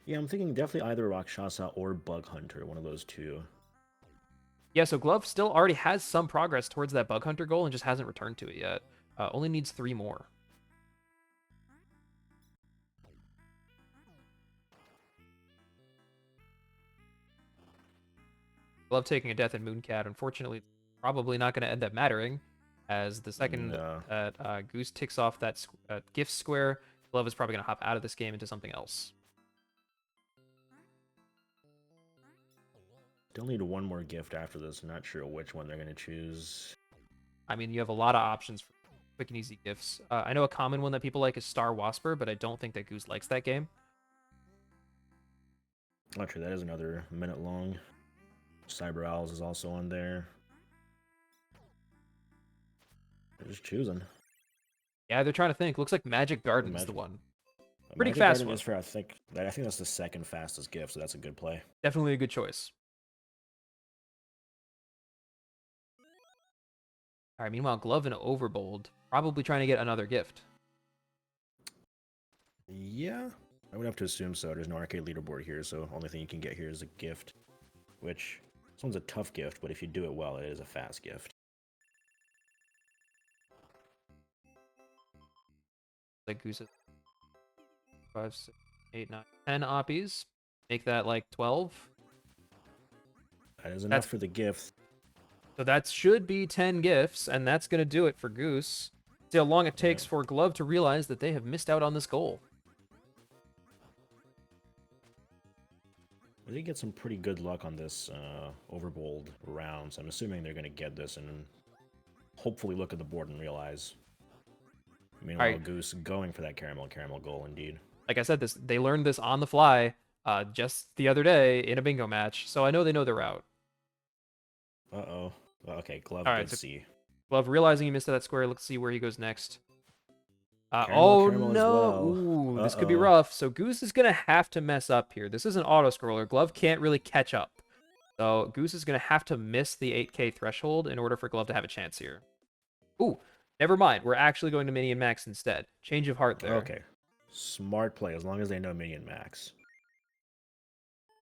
Yeah, I'm thinking definitely either Rakshasa or Bug Hunter, one of those 2. Yeah, so Glove still already has some progress towards that Bug Hunter goal and just hasn't returned to it yet. Only needs 3 more. Glove taking a death in Mooncat. Unfortunately, it's probably not going to end up mattering, as the second that Goose ticks off that gift square, Glove is probably going to hop out of this game into something else. Still need one more gift after this. Not sure which one they're going to choose. I mean, you have a lot of options for quick and easy gifts. I know a common one that people like is Star Wasper, but I don't think that Goose likes that game. Actually, that is another minute long. Cyber Owls is also on there. They're just choosing. Yeah, they're trying to think. Looks like Magic Garden is the one. Pretty Magic fast Garden one. is for, I think that's the second fastest gift, so that's a good play. Definitely a good choice. All right, meanwhile, Glove and Overbold probably trying to get another gift. Yeah, I would have to assume so. There's no arcade leaderboard here, so only thing you can get here is a gift. Which, this one's a tough gift, but if you do it well, it is a fast gift. Like Goose. 5, 6, 8, 9, 10 oppies. Make that like 12. That is enough That's for the gift. So that should be 10 gifts, and that's going to do it for Goose. See how long it takes Yeah. for Glove to realize that they have missed out on this goal. We did get some pretty good luck on this overbold round, so I'm assuming they're going to get this and hopefully look at the board and realize. Meanwhile, Alright. Goose going for that caramel goal, indeed. Like I said, they learned this on the fly just the other day in a bingo match, so I know they know the route. Uh-oh. Okay, Glove Alright, did so see. Glove realizing he missed that square. Let's see where he goes next. Caramel as No. well. Ooh, this could be Uh-oh. rough. So Goose is going to have to mess up here. This is an auto-scroller. Glove can't really catch up. So Goose is going to have to miss the 8k threshold in order for Glove to have a chance here. Ooh, never mind. We're actually going to Mini and Max instead. Change of heart there. Okay. Smart play, as long as they know Minion Max.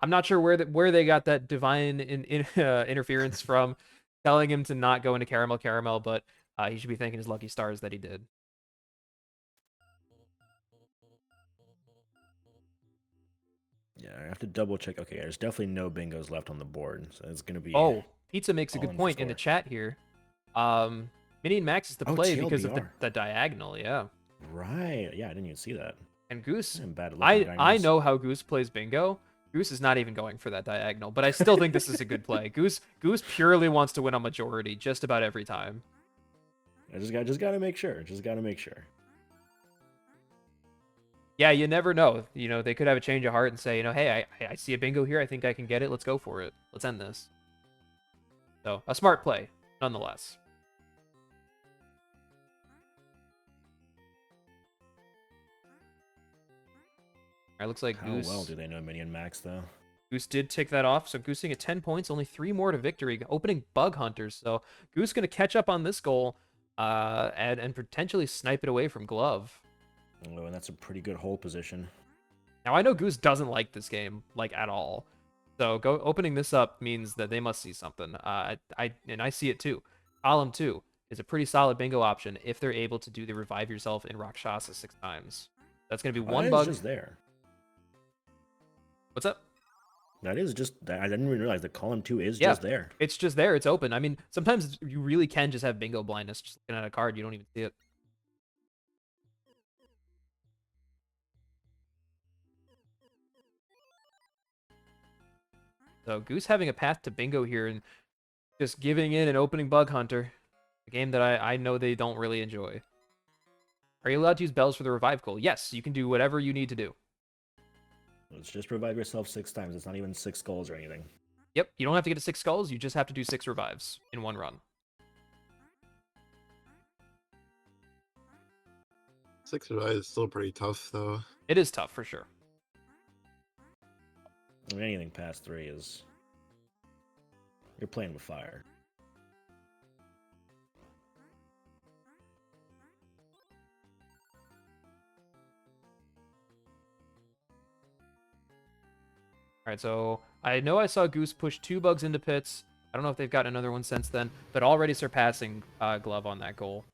I'm not sure where they got that divine interference from, telling him to not go into Caramel, but he should be thanking his lucky stars that he did. Yeah, I have to double check. Okay, there's definitely no bingos left on the board, so it's going to be... Oh, Pizza makes a all good in point in the store. chat here. Mini and Max is the Oh, play because of TLDR. the diagonal, yeah. Right. Yeah, I didn't even see that. And Goose, I'm bad at looking at I diagonals. know how Goose plays bingo. Goose is not even going for that diagonal, but I still think this is a good play. Goose purely wants to win a majority just about every time. I just got to make sure. Just got to make sure. Yeah, you never know. You know, they could have a change of heart and say, you know, hey, I see a bingo here. I think I can get it. Let's go for it. Let's end this. So, a smart play, nonetheless. All right, looks like How Goose. well do they know Minion Max, though? Goose did tick that off, so Goosing at 10 points, only 3 more to victory, opening Bug Hunters. So Goose going to catch up on this goal and potentially snipe it away from Glove. Oh, and that's a pretty good hold position. Now, I know Goose doesn't like this game, like, at all. So opening this up means that they must see something. And I see it too. Column 2 is a pretty solid bingo option if they're able to do the Revive Yourself in Rakshasa 6 times. That's going to be one That bug. is just there. What's up? That is just... I didn't even realize that column 2 is Yeah. just there. It's just there. It's open. I mean, sometimes you really can just have bingo blindness. Just looking at a card, you don't even see it. So Goose having a path to bingo here and just giving in and opening Bug Hunter, a game that I know they don't really enjoy. Are you allowed to use bells for the revive goal? Yes, you can do whatever you need to do. Let's just revive yourself 6 times. It's not even 6 goals or anything. Yep, you don't have to get to 6 skulls. You just have to do 6 revives in one run. 6 revive is still pretty tough, though. It is tough for sure. I mean, anything past 3 is... You're playing with fire. All right, so I know I saw Goose push 2 bugs into pits. I don't know if they've gotten another one since then, but already surpassing Glove on that goal.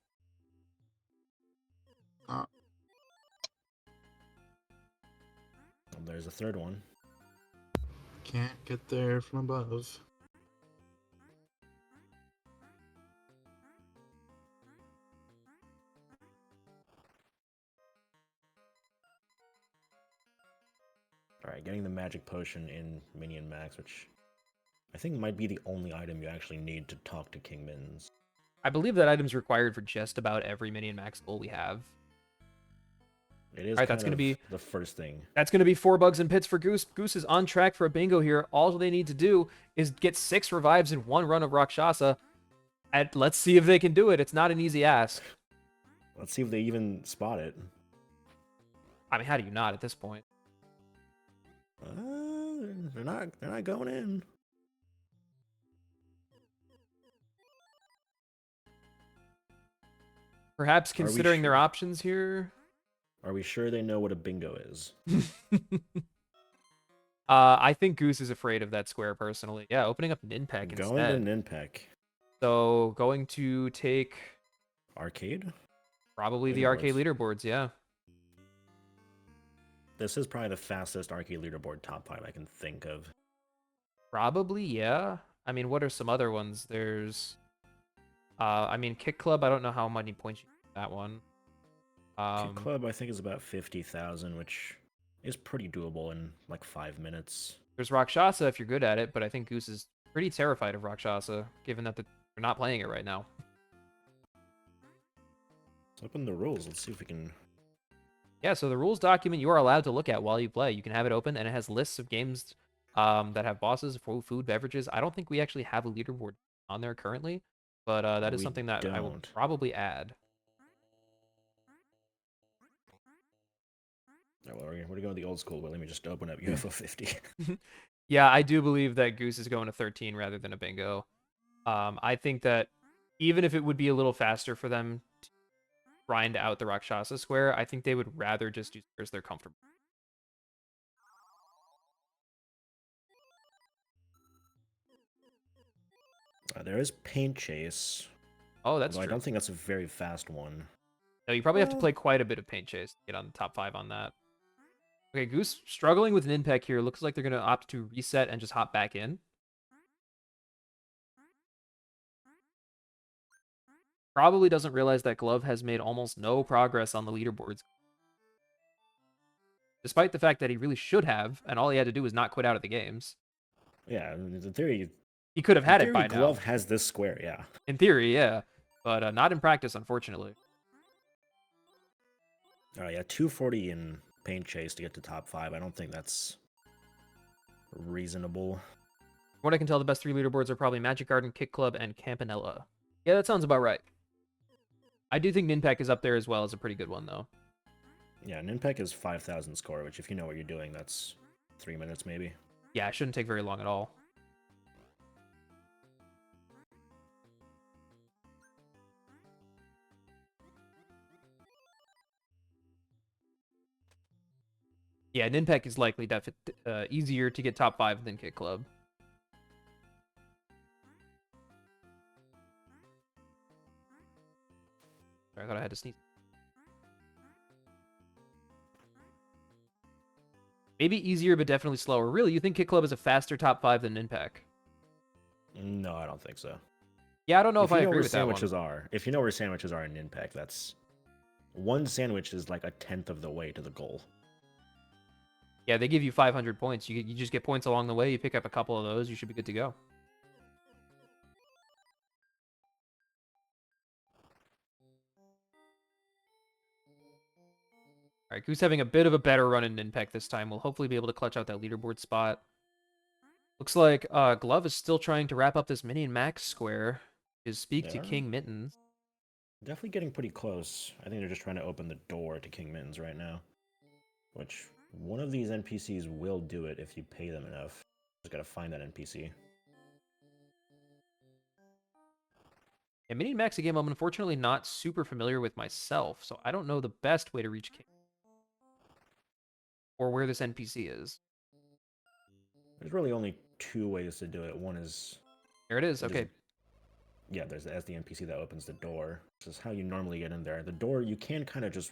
There's a third one. Can't get there from above. Alright, getting the magic potion in Minion Max, which I think might be the only item you actually need to talk to King Mins. I believe that item's required for just about every Mini and Max goal we have. It is Alright, that's kind gonna of be- the first thing. That's going to be 4 bugs and pits for Goose. Goose is on track for a bingo here. All they need to do is get 6 revives in one run of Rakshasa. And let's see if they can do it. It's not an easy ask. Let's see if they even spot it. I mean, how do you not at this point? They're not going in. Perhaps we considering their sure? options here. Are we sure they know what a bingo is? I think Goose is afraid of that square personally. Yeah, opening up Ninpeck Going instead. to Ninpeck. So going to take Arcade? probably the arcade leaderboards, yeah. This is probably the fastest arcade leaderboard top 5 I can think of. Probably, yeah. I mean, what are some other ones? There's, I mean, Kick Club. I don't know how many points you get that one. Kick Club, I think, is about 50,000, which is pretty doable in like 5 minutes. There's Rakshasa if you're good at it, but I think Goose is pretty terrified of Rakshasa, given that they're not playing it right now. Let's open the rules. Let's see if we can. Yeah, so the rules document you are allowed to look at while you play. You can have it open, and it has lists of games that have bosses, food, beverages. I don't think we actually have a leaderboard on there currently, but that is We something that I will don't. probably add. Oh, well, we're gonna go with the old school, but let me just open up UFO 50. Yeah, I do believe that Goose is going to 13 rather than a bingo. I think that even if it would be a little faster for them to grind out the Rakshasa square, I think they would rather just do squares they're comfortable. There is Paint Chase. Oh, that's Although I true. don't think that's a very fast one. No, you probably have to Well- play quite a bit of Paint Chase to get on the top 5 on that. Okay, Goose struggling with an impact here. Looks like they're going to opt to reset and just hop back in. Probably doesn't realize that Glove has made almost no progress on the leaderboards. Despite the fact that he really should have, and all he had to do was not quit out of the games. Yeah, in theory, He could have had it by now. Glove has this square, yeah. In theory, yeah. But not in practice, unfortunately. Oh, yeah, 240 in Paint Chase to get to top 5. I don't think that's reasonable. From what I can tell, the best 3 leaderboards are probably Magic Garden, Kick Club, and Campanella. Yeah, that sounds about right. I do think Ninpak is up there as well as a pretty good one, though. Yeah, Ninpek is 5,000 score, which if you know what you're doing, that's 3 minutes maybe. Yeah, it shouldn't take very long at all. Yeah, Ninpak is likely easier to get top 5 than Kick Club. Sorry, I thought I had to sneeze. Maybe easier, but definitely slower. Really, you think Kick Club is a faster top 5 than Ninpak? No, I don't think so. Yeah, I don't know if I you know agree where with that sandwiches one. are, if you know where sandwiches are in Ninpak, that's one sandwich is like a tenth of the way to the goal. Yeah, they give you 500 points. You just get points along the way. You pick up a couple of those, you should be good to go. All right, Goose having a bit of a better run in Ninpak this time. We'll hopefully be able to clutch out that leaderboard spot. Looks like Glove is still trying to wrap up this Mini and Max square. Is speak to Yeah. King Mittens. Definitely getting pretty close. I think they're just trying to open the door to King Mittens right now. Which, one of these NPCs will do it if you pay them enough. Just gotta find that NPC. Yeah, Mini and Max a game I'm unfortunately not super familiar with myself, so I don't know the best way to reach King. Or where this NPC is. There's really only 2 ways to do it. One is... There it is, there's- okay. Yeah, that's the NPC that opens the door. This is how you normally get in there. The door, you can kind of just...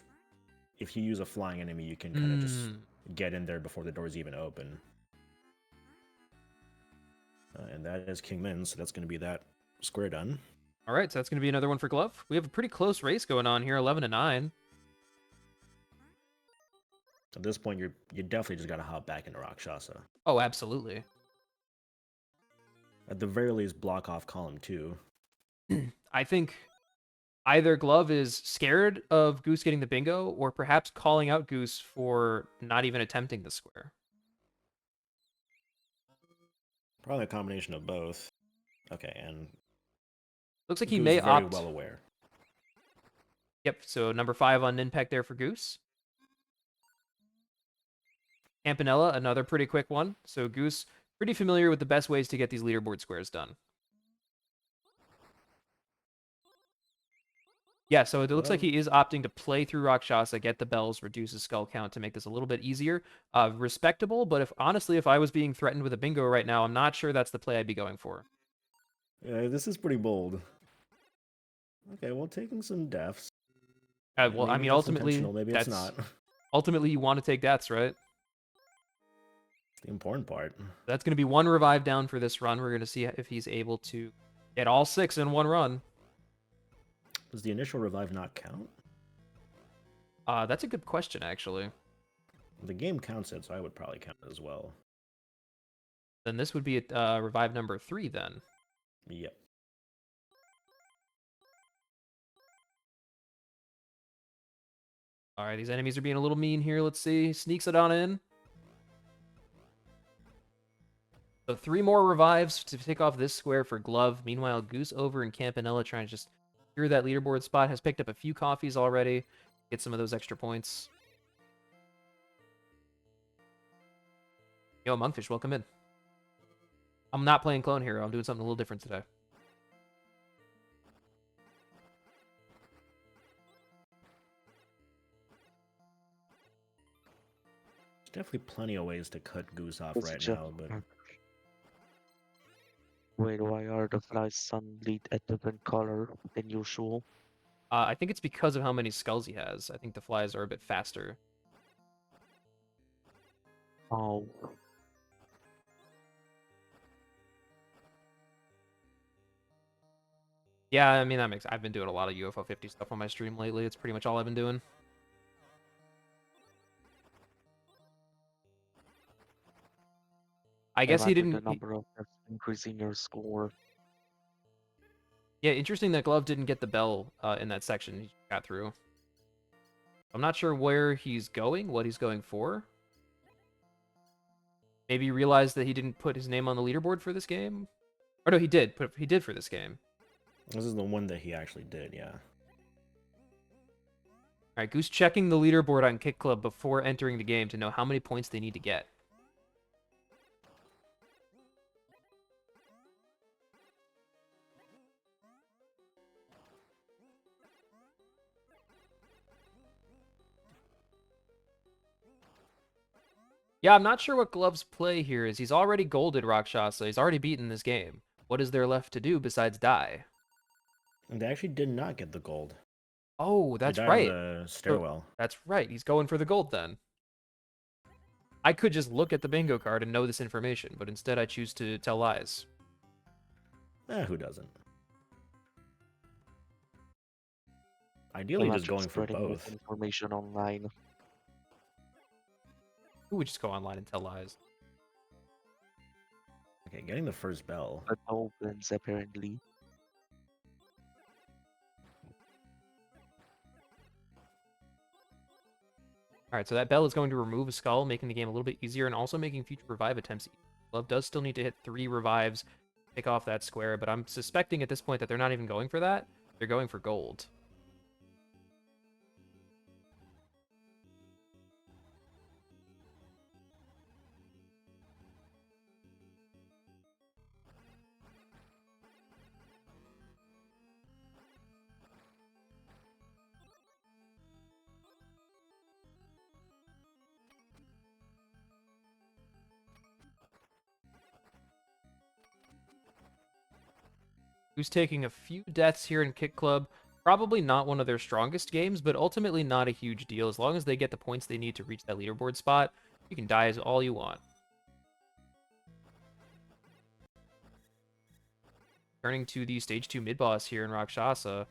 If you use a flying enemy, you can kind of just get in there before the door's even open. And that is King Min, so that's going to be that square done. All right, so that's going to be another one for Glove. We have a pretty close race going on here, 11-9. At this point, you definitely just got to hop back into Rakshasa. Oh, absolutely. At the very least, block off column 2. I think either Glove is scared of Goose getting the bingo, or perhaps calling out Goose for not even attempting the square. Probably a combination of both. Okay, and Looks like he Goose may very opt. well aware. Yep, so number 5 on Ninpak there for Goose. Campanella, another pretty quick one. So Goose, pretty familiar with the best ways to get these leaderboard squares done. Yeah, so it looks like he is opting to play through Rakshasa, get the bells, reduce his skull count to make this a little bit easier. Respectable, but honestly, if I was being threatened with a bingo right now, I'm not sure that's the play I'd be going for. Yeah, this is pretty bold. Okay, well, taking some deaths. Well, I Maybe mean, that's ultimately, intentional, maybe it's not. Ultimately, you want to take deaths, right? It's the important part. That's going to be 1 revive down for this run. We're going to see if he's able to get all 6 in 1 run. Does the initial revive not count? That's a good question, actually. The game counts it, so I would probably count it as well. Then this would be revive number 3 then. Yep. All right, these enemies are being a little mean here. Let's see. Sneaks it on in. So 3 more revives to take off this square for Glove. Meanwhile, Goose over in Campanella trying to just secure that leaderboard spot. Has picked up a few coffees already. Get some of those extra points. Yo, Monkfish, welcome in. I'm not playing Clone Hero. I'm doing something a little different today. There's definitely plenty of ways to cut Goose off It's right just- now, but Wait, why are the flies suddenly a different color than usual? I think it's because of how many skulls he has. I think the flies are a bit faster. Oh, Yeah, I mean, that makes... I've been doing a lot of UFO 50 stuff on my stream lately. It's pretty much all I've been doing. I guess he imagine didn't... the number of deaths increasing your score. Yeah, interesting that Glove didn't get the bell in that section he got through. I'm not sure where he's going, what he's going for. Maybe he realized that he didn't put his name on the leaderboard for this game? Or no, he did. He did for this game. this is the one that he actually did, yeah. Alright, Goose checking the leaderboard on Kick Club before entering the game to know how many points they need to get. Yeah, I'm not sure what Glove's play here is. He's already golded Rakshasa. He's already beaten this game. What is there left to do besides die? And they actually did not get the gold. Oh, They that's died right. on the stairwell. That's right. He's going for the gold then. I could just look at the bingo card and know this information, but instead I choose to tell lies. Who doesn't? Ideally, just Imagine going for spreading both. misinformation online. Who would just go online and tell lies? Okay, getting the first bell. But opens apparently. Alright, so that bell is going to remove a skull, making the game a little bit easier and also making future revive attempts easier. Love does still need to hit 3 revives to pick off that square, but I'm suspecting at this point that they're not even going for that. They're going for gold. Who's taking a few deaths here in Kick Club. Probably not one of their strongest games, but ultimately not a huge deal. As long as they get the points they need to reach that leaderboard spot, you can die as all you want. Turning to the Stage 2 mid-boss here in Rakshasa.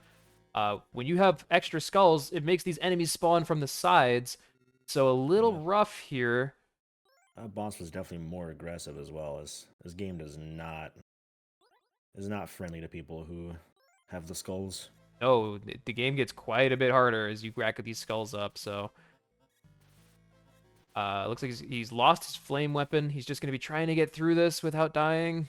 When you have extra skulls, it makes these enemies spawn from the sides. So a little rough here. That boss was definitely more aggressive as well. As this game is not friendly to people who have the skulls. No, the game gets quite a bit harder as you rack these skulls up, so... looks like he's lost his flame weapon. He's just going to be trying to get through this without dying.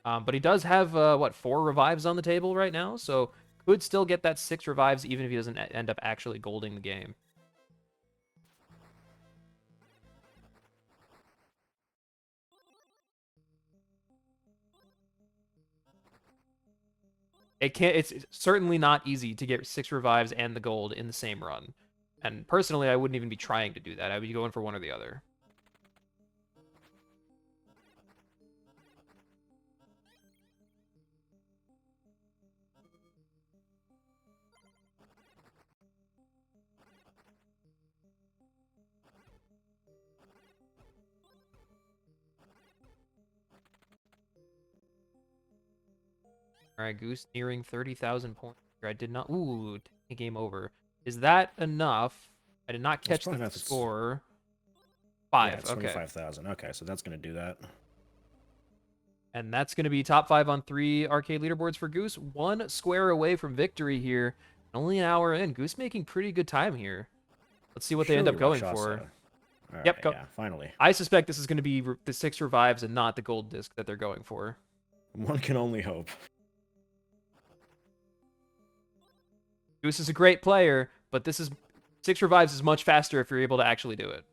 But he does have, 4 revives on the table right now, so could still get that 6 revives even if he doesn't end up actually golding the game. It's certainly not easy to get 6 revives and the gold in the same run. And personally, I wouldn't even be trying to do that. I would be going for one or the other. All right, Goose nearing 30,000 points. I did not. Ooh, game over. Is that enough? I did not That's catch probably the enough. It's score. yeah, 5. it's Okay. 25,000. Okay, so that's gonna do that. And that's going to be top 5 on 3 arcade leaderboards for Goose. 1 square away from victory here. Only an hour in. Goose making pretty good time here. Let's see what they end Surely up going Rakshasa. for. All Yep, right, go. yeah, finally. I suspect this is going to be the 6 revives and not the gold disc that they're going for. One can only hope. Goose is a great player, but this is 6 revives is much faster if you're able to actually do it.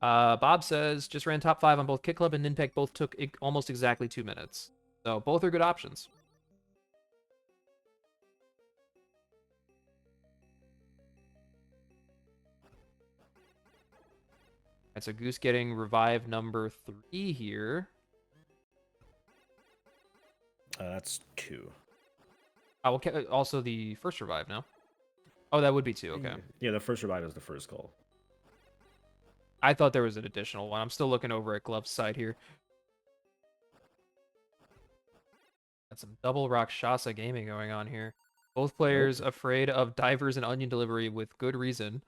Bob says, just ran top 5 on both Kick Club and Ninpeg. Both took almost exactly 2 minutes. So both are good options. Alright, so Goose getting revive number 3 here. That's 2. Well, also the first revive, no? Oh, that would be 2, okay. Yeah, the first revive is the first goal. I thought there was an additional one. I'm still looking over at Glove's side here. Got some double Rakshasa gaming going on here. Both players afraid of divers and onion delivery with good reason.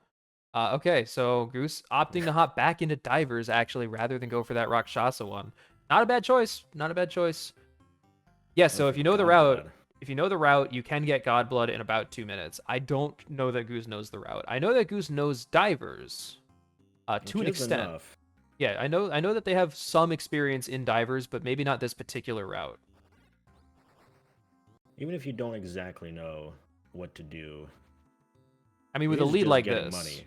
Okay, so Goose opting to hop back into divers actually rather than go for that Rakshasa one. Not a bad choice. Not a bad choice. Yeah, so if you know the route, you can get Godblood in about 2 minutes. I don't know that Goose knows the route. I know that Goose knows divers to an extent. Enough. Yeah, I know that they have some experience in divers, but maybe not this particular route. Even if you don't exactly know what to do, I mean, it with a is lead just like getting this, money.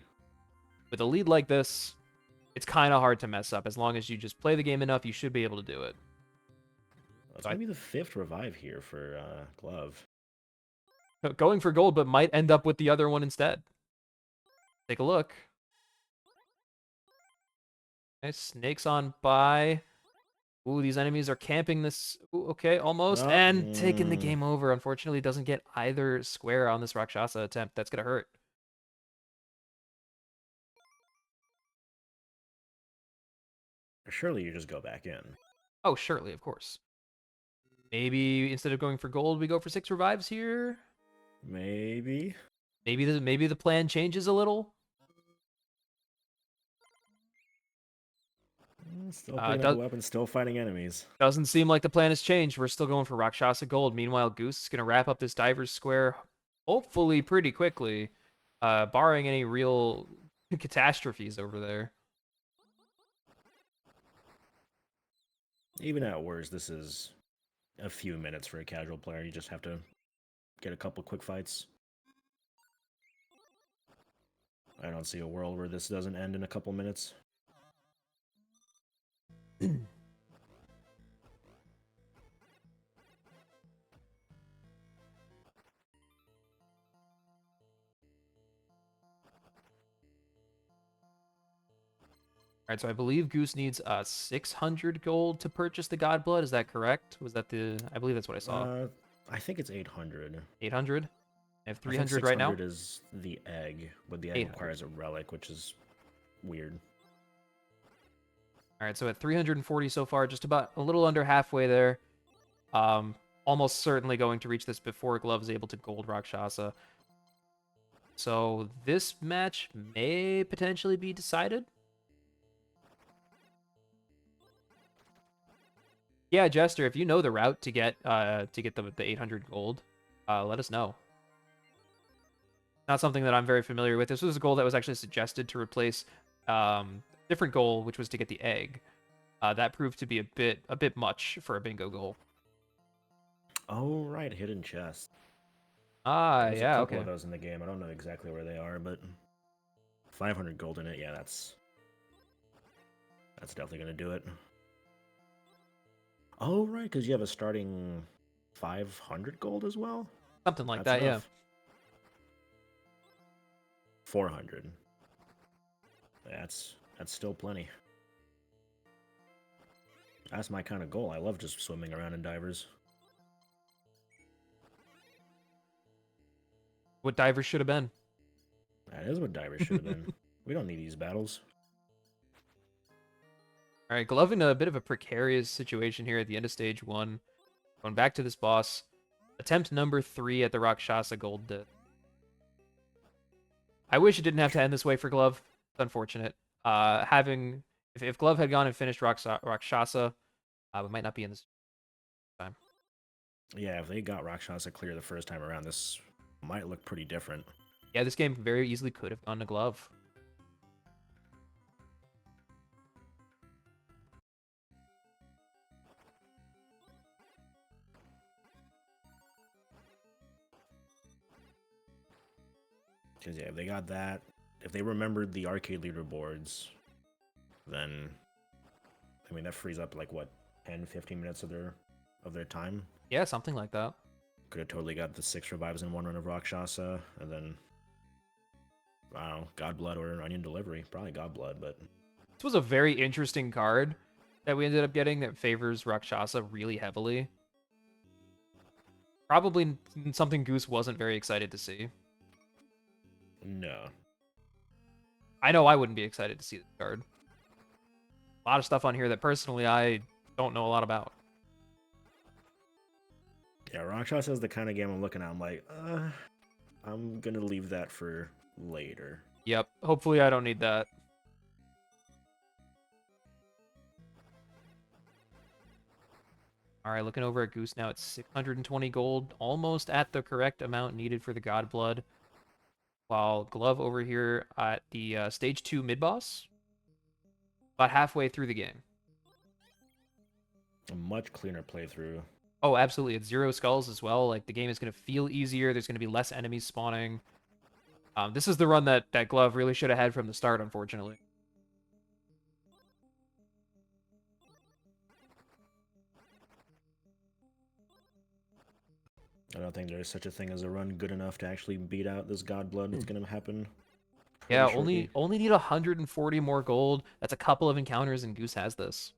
it's kind of hard to mess up. As long as you just play the game enough, you should be able to do it. It's gonna be the 5th revive here for Glove. Going for gold, but might end up with the other one instead. Take a look. Okay, snakes on by. Ooh, these enemies are camping this. Ooh, okay, almost. Oh, And taking the game over. Unfortunately, doesn't get either square on this Rakshasa attempt. That's going to hurt. Surely you just go back in. Oh, surely, of course. Maybe instead of going for gold, we go for 6 revives here. Maybe. Maybe the plan changes a little. Still picking up weapons, still fighting enemies. Doesn't seem like the plan has changed. We're still going for Rakshasa Gold. Meanwhile, Goose is going to wrap up this Divers Square, hopefully pretty quickly, barring any real catastrophes over there. Even at worst, this is a few minutes for a casual player. You just have to get a couple quick fights. I don't see a world where this doesn't end in a couple minutes. All right, so I believe Goose needs 600 gold to purchase the Godblood. Is that correct? Was that the? I believe that's what I saw. I think it's 800. 800. I have I think 300 right now. 600 is the egg, but the egg 800. requires a relic, which is weird. All right, so at 340 so far, just about a little under halfway there. Almost certainly going to reach this before Glove is able to gold Rakshasa. So this match may potentially be decided. Yeah, Jester, if you know the route to get the 800 gold, let us know. Not something that I'm very familiar with. This was a goal that was actually suggested to replace different goal, which was to get the egg. That proved to be a bit much for a bingo goal. Oh right, hidden chest. There's a couple okay. of those in the game. I don't know exactly where they are, but 500 gold in it. Yeah, that's definitely gonna do it. Oh right, because you have a starting 500 gold as well. Something like That's that, enough. yeah. 400. That's still plenty. That's my kind of goal. I love just swimming around in divers. What divers should have been. That is what divers should have been. We don't need these battles. All right, Glove in a bit of a precarious situation here at the end of stage 1. Going back to this boss. Attempt number 3 at the Rakshasa Gold Disc. I wish it didn't have to end this way for Glove. It's unfortunate. If Glove had gone and finished Rakshasa, we might not be in this time. Yeah, if they got Rakshasa clear the first time around, this might look pretty different. Yeah, this game very easily could have gone to Glove. Because, yeah, if they got that, if they remembered the arcade leaderboards, then, I mean, that frees up, like, what, 10, 15 minutes of their time? Yeah, something like that. Could have totally got the 6 revives in one run of Rakshasa, and then, I don't know, Godblood or Onion Delivery. Probably Godblood, but... This was a very interesting card that we ended up getting that favors Rakshasa really heavily. Probably something Goose wasn't very excited to see. No. I know I wouldn't be excited to see this card. A lot of stuff on here that personally I don't know a lot about. Yeah, Rakshasa is the kind of game I'm looking at. I'm like, I'm gonna leave that for later. Yep, hopefully I don't need that. All right, looking over at Goose now, it's 620 gold, almost at the correct amount needed for the Godblood. While Glove over here at the stage 2 mid-boss, about halfway through the game. A much cleaner playthrough. Oh, absolutely. It's 0 skulls as well. Like, the game is going to feel easier. There's going to be less enemies spawning. This is the run that Glove really should have had from the start, unfortunately. I don't think there's such a thing as a run good enough to actually beat out this Godblood. It's gonna happen. Yeah, Shortly. only need 140 more gold. That's a couple of encounters, and Goose has this.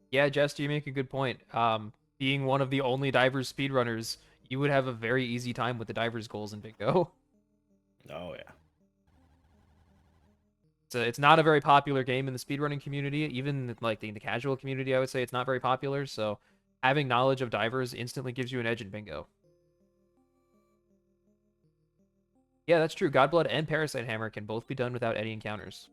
Yeah, Jess, you make a good point. Being one of the only divers speedrunners, you would have a very easy time with the divers goals in Bingo. Oh yeah. It's not a very popular game in the speedrunning community, even like in the casual community. I would say it's not very popular. So having knowledge of divers instantly gives you an edge in Bingo. Yeah, that's true. Godblood and Parasite Hammer can both be done without any encounters.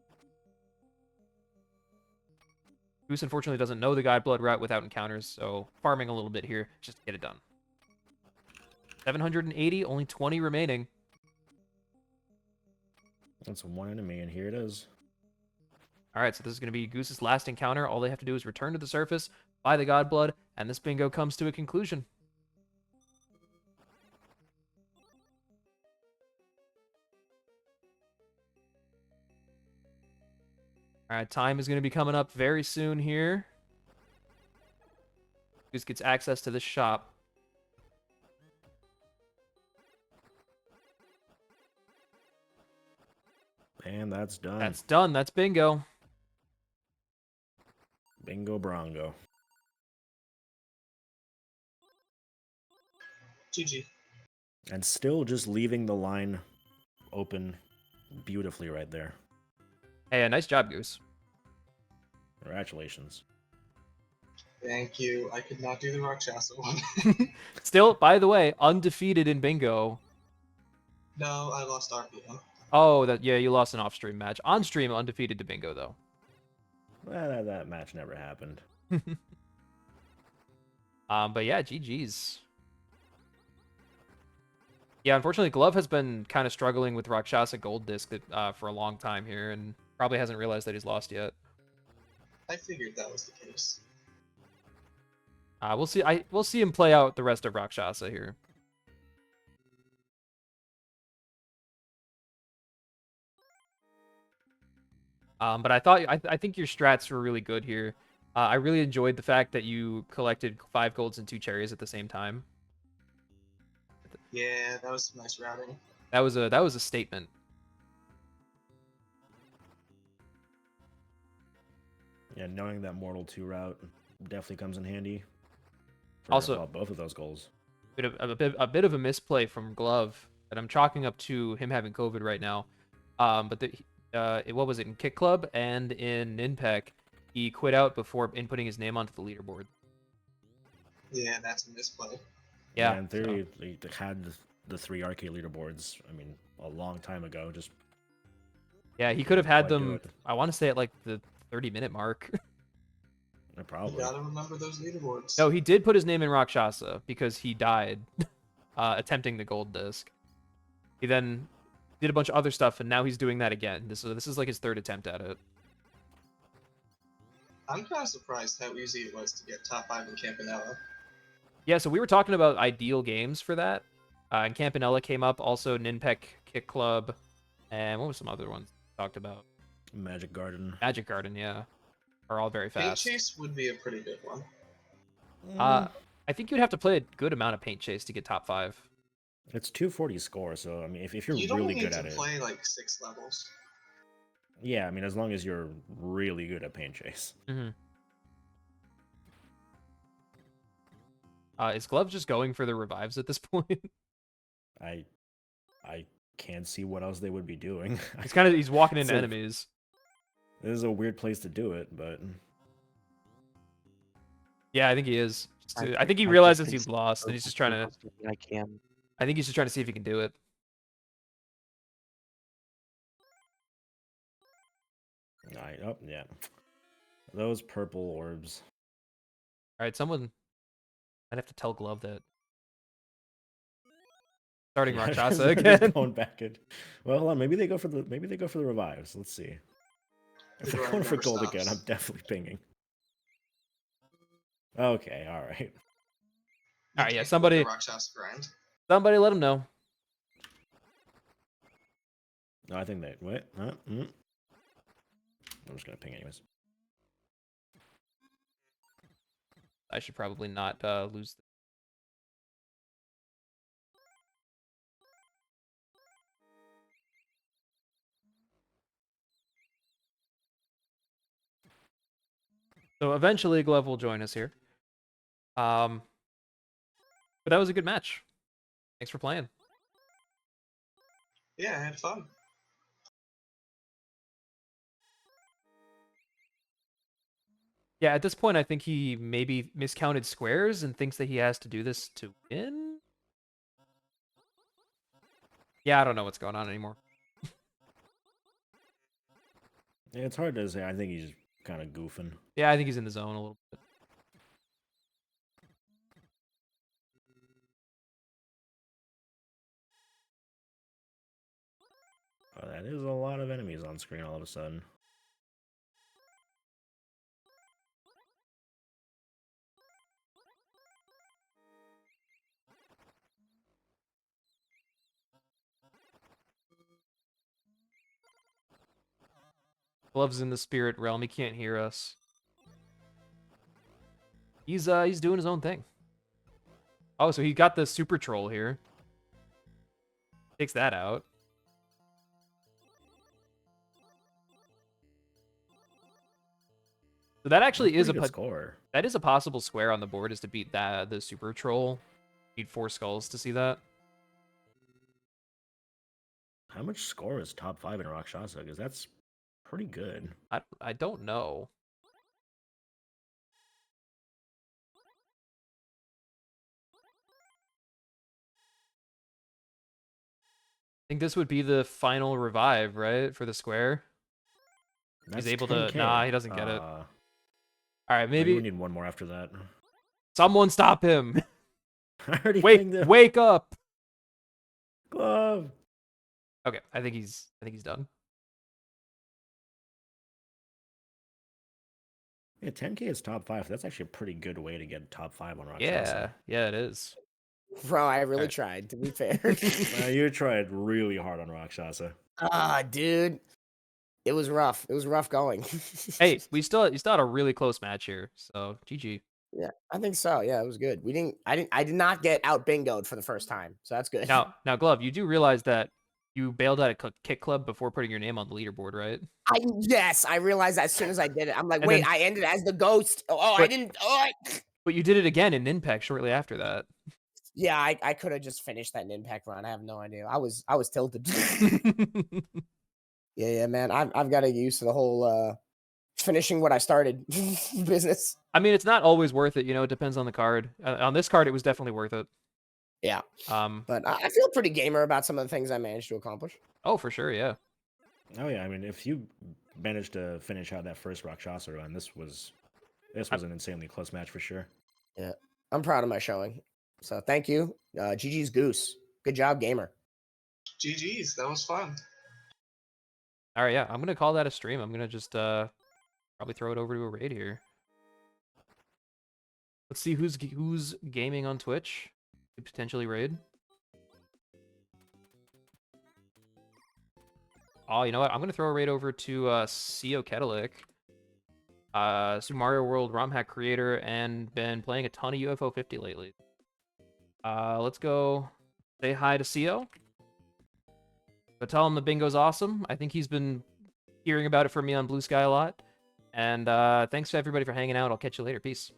Goose unfortunately doesn't know the Godblood route without encounters, so farming a little bit here just to get it done. 780, only 20 remaining. That's one enemy, and here it is. All right, so this is going to be Goose's last encounter. All they have to do is return to the surface, buy the Godblood, and this bingo comes to a conclusion. All right, time is going to be coming up very soon here. Goose gets access to this shop. And that's done. That's done. That's bingo. Bingo Brongo. GG. And still just leaving the line open beautifully right there. Hey, nice job, Goose. Congratulations. Thank you. I could not do the Rakshasa one. Still, by the way, undefeated in bingo. No, I lost RPM. Oh, yeah, you lost an off-stream match. On-stream, undefeated to bingo, though. Well, that match never happened. But yeah, GG's. Yeah, unfortunately, Glove has been kind of struggling with Rakshasa Gold Disc for a long time here, and probably hasn't realized that he's lost yet. I figured that was the case. We'll see. We'll see him play out the rest of Rakshasa here. But I think your strats were really good here. I really enjoyed the fact that you collected 5 golds and 2 cherries at the same time. Yeah, that was some nice routing. That was a statement. Yeah, knowing that Mortal 2 route definitely comes in handy. For Also, both of those goals. a bit of a misplay from Glove that I'm chalking up to him having COVID right now. But what was it in Kick Club and in Ninpec, he quit out before inputting his name onto the leaderboard. Yeah, that's a misplay. Yeah, in theory, they had the 3 arcade leaderboards. I mean, a long time ago. Just yeah, he could have had quite do them. it. I want to say at like the 30-minute mark. You Probably. gotta remember those leaderboards. No, he did put his name in Rakshasa because he died attempting the gold disc. He then did a bunch of other stuff, and now he's doing that again. This is like his 3rd attempt at it. I'm kind of surprised how easy it was to get top 5 in Campanella. Yeah, so we were talking about ideal games for that. And Campanella came up, also Ninpec Kick Club, and what was some other ones we talked about? Magic Garden. Magic Garden, yeah. Are all very Paint fast. Chase would be a pretty good one. I think you'd have to play a good amount of Paint Chase to get top 5. It's 240 score, so I mean, if you're You don't really need good to at it, play like 6 levels. yeah, I mean, as long as you're really good at Paint Chase. Mm-hmm. Is Glove just going for the revives at this point? I can't see what else they would be doing. He's walking into So- enemies. This is a weird place to do it, but Yeah, I think he is. I think he I realizes just he's think lost, and he's just trying to. I can. I think he's just trying to see if he can do it. oh yeah, those purple orbs. All right, someone. I'd have to tell Glove that. Starting Yeah, Rakshasa they're just again. going back in. Well, hold on. Maybe they go for the revives. Let's see. If The they're drive going for never gold stops. again, I'm definitely pinging. Okay, all right. All right, yeah, With somebody the Rakshasa grind. let him know. No, I think they wait. I'm just gonna ping anyways. I should probably not lose. So eventually, Glove will join us here. But that was a good match. Thanks for playing. Yeah, I had fun. Yeah, at this point, I think he maybe miscounted squares and thinks that he has to do this to win. Yeah, I don't know what's going on anymore. Yeah, it's hard to say. I think he's kind of goofing. Yeah, I think he's in the zone a little bit. Oh, that is a lot of enemies on screen all of a sudden. Glove's in the spirit realm. He can't hear us. He's doing his own thing. Oh, so he got the super troll here. Takes that out. So that actually is Pretty good score. that is a possible square on the board, is to beat the super troll. Need 4 skulls to see that. How much score is top 5 in Rakshasa? Because that's pretty good. I don't know. I think this would be the final revive, right, for the square. That's He's able to. 10K. Nah, he doesn't get it. All right, Maybe we maybe need one more after that. someone stop him. I already pinged him. Wake up. Glove. Okay, I think he's done. Yeah, 10K is top 5. That's actually a pretty good way to get top 5 on Rakshasa. Yeah, it is. Bro, I really Alright. tried, to be fair. You tried really hard on Rakshasa. Dude. It was rough. It was rough going. Hey, you still had a really close match here, so GG. Yeah, I think so. Yeah, it was good. I did not get out bingoed for the first time. So that's good. Now, Glove, you do realize that you bailed out a Kick Club before putting your name on the leaderboard, right? Yes, I realized that as soon as I did it. I'm like, And wait, then- I ended as the ghost. Oh, I But- didn't. Oh, But you did it again in Ninpec shortly after that. Yeah, I could have just finished that impact run. I have no idea. I was tilted. Yeah, man. I've got to get used to the whole finishing what I started business. I mean, it's not always worth it. You know, it depends on the card. On this card, it was definitely worth it. Yeah. Um. But I feel pretty gamer about some of the things I managed to accomplish. Oh, for sure. Yeah. Oh yeah, I mean, if you managed to finish out that first Rakshasa run, this was an insanely close match for sure. Yeah, I'm proud of my showing. So thank you, GG's Goose. Good job, gamer. GG's, that was fun. All right. Yeah. I'm gonna call that a stream. I'm gonna just probably throw it over to a raid here. Let's see who's gaming on Twitch. Could potentially raid. Oh, you know what? I'm gonna throw a raid over to CO Ketelik, Super Mario World ROM hack creator, and been playing a ton of UFO 50 lately. Let's go say hi to CO. But tell him the bingo's awesome. I think he's been hearing about it from me on Blue Sky a lot. And thanks to everybody for hanging out. I'll catch you later. Peace.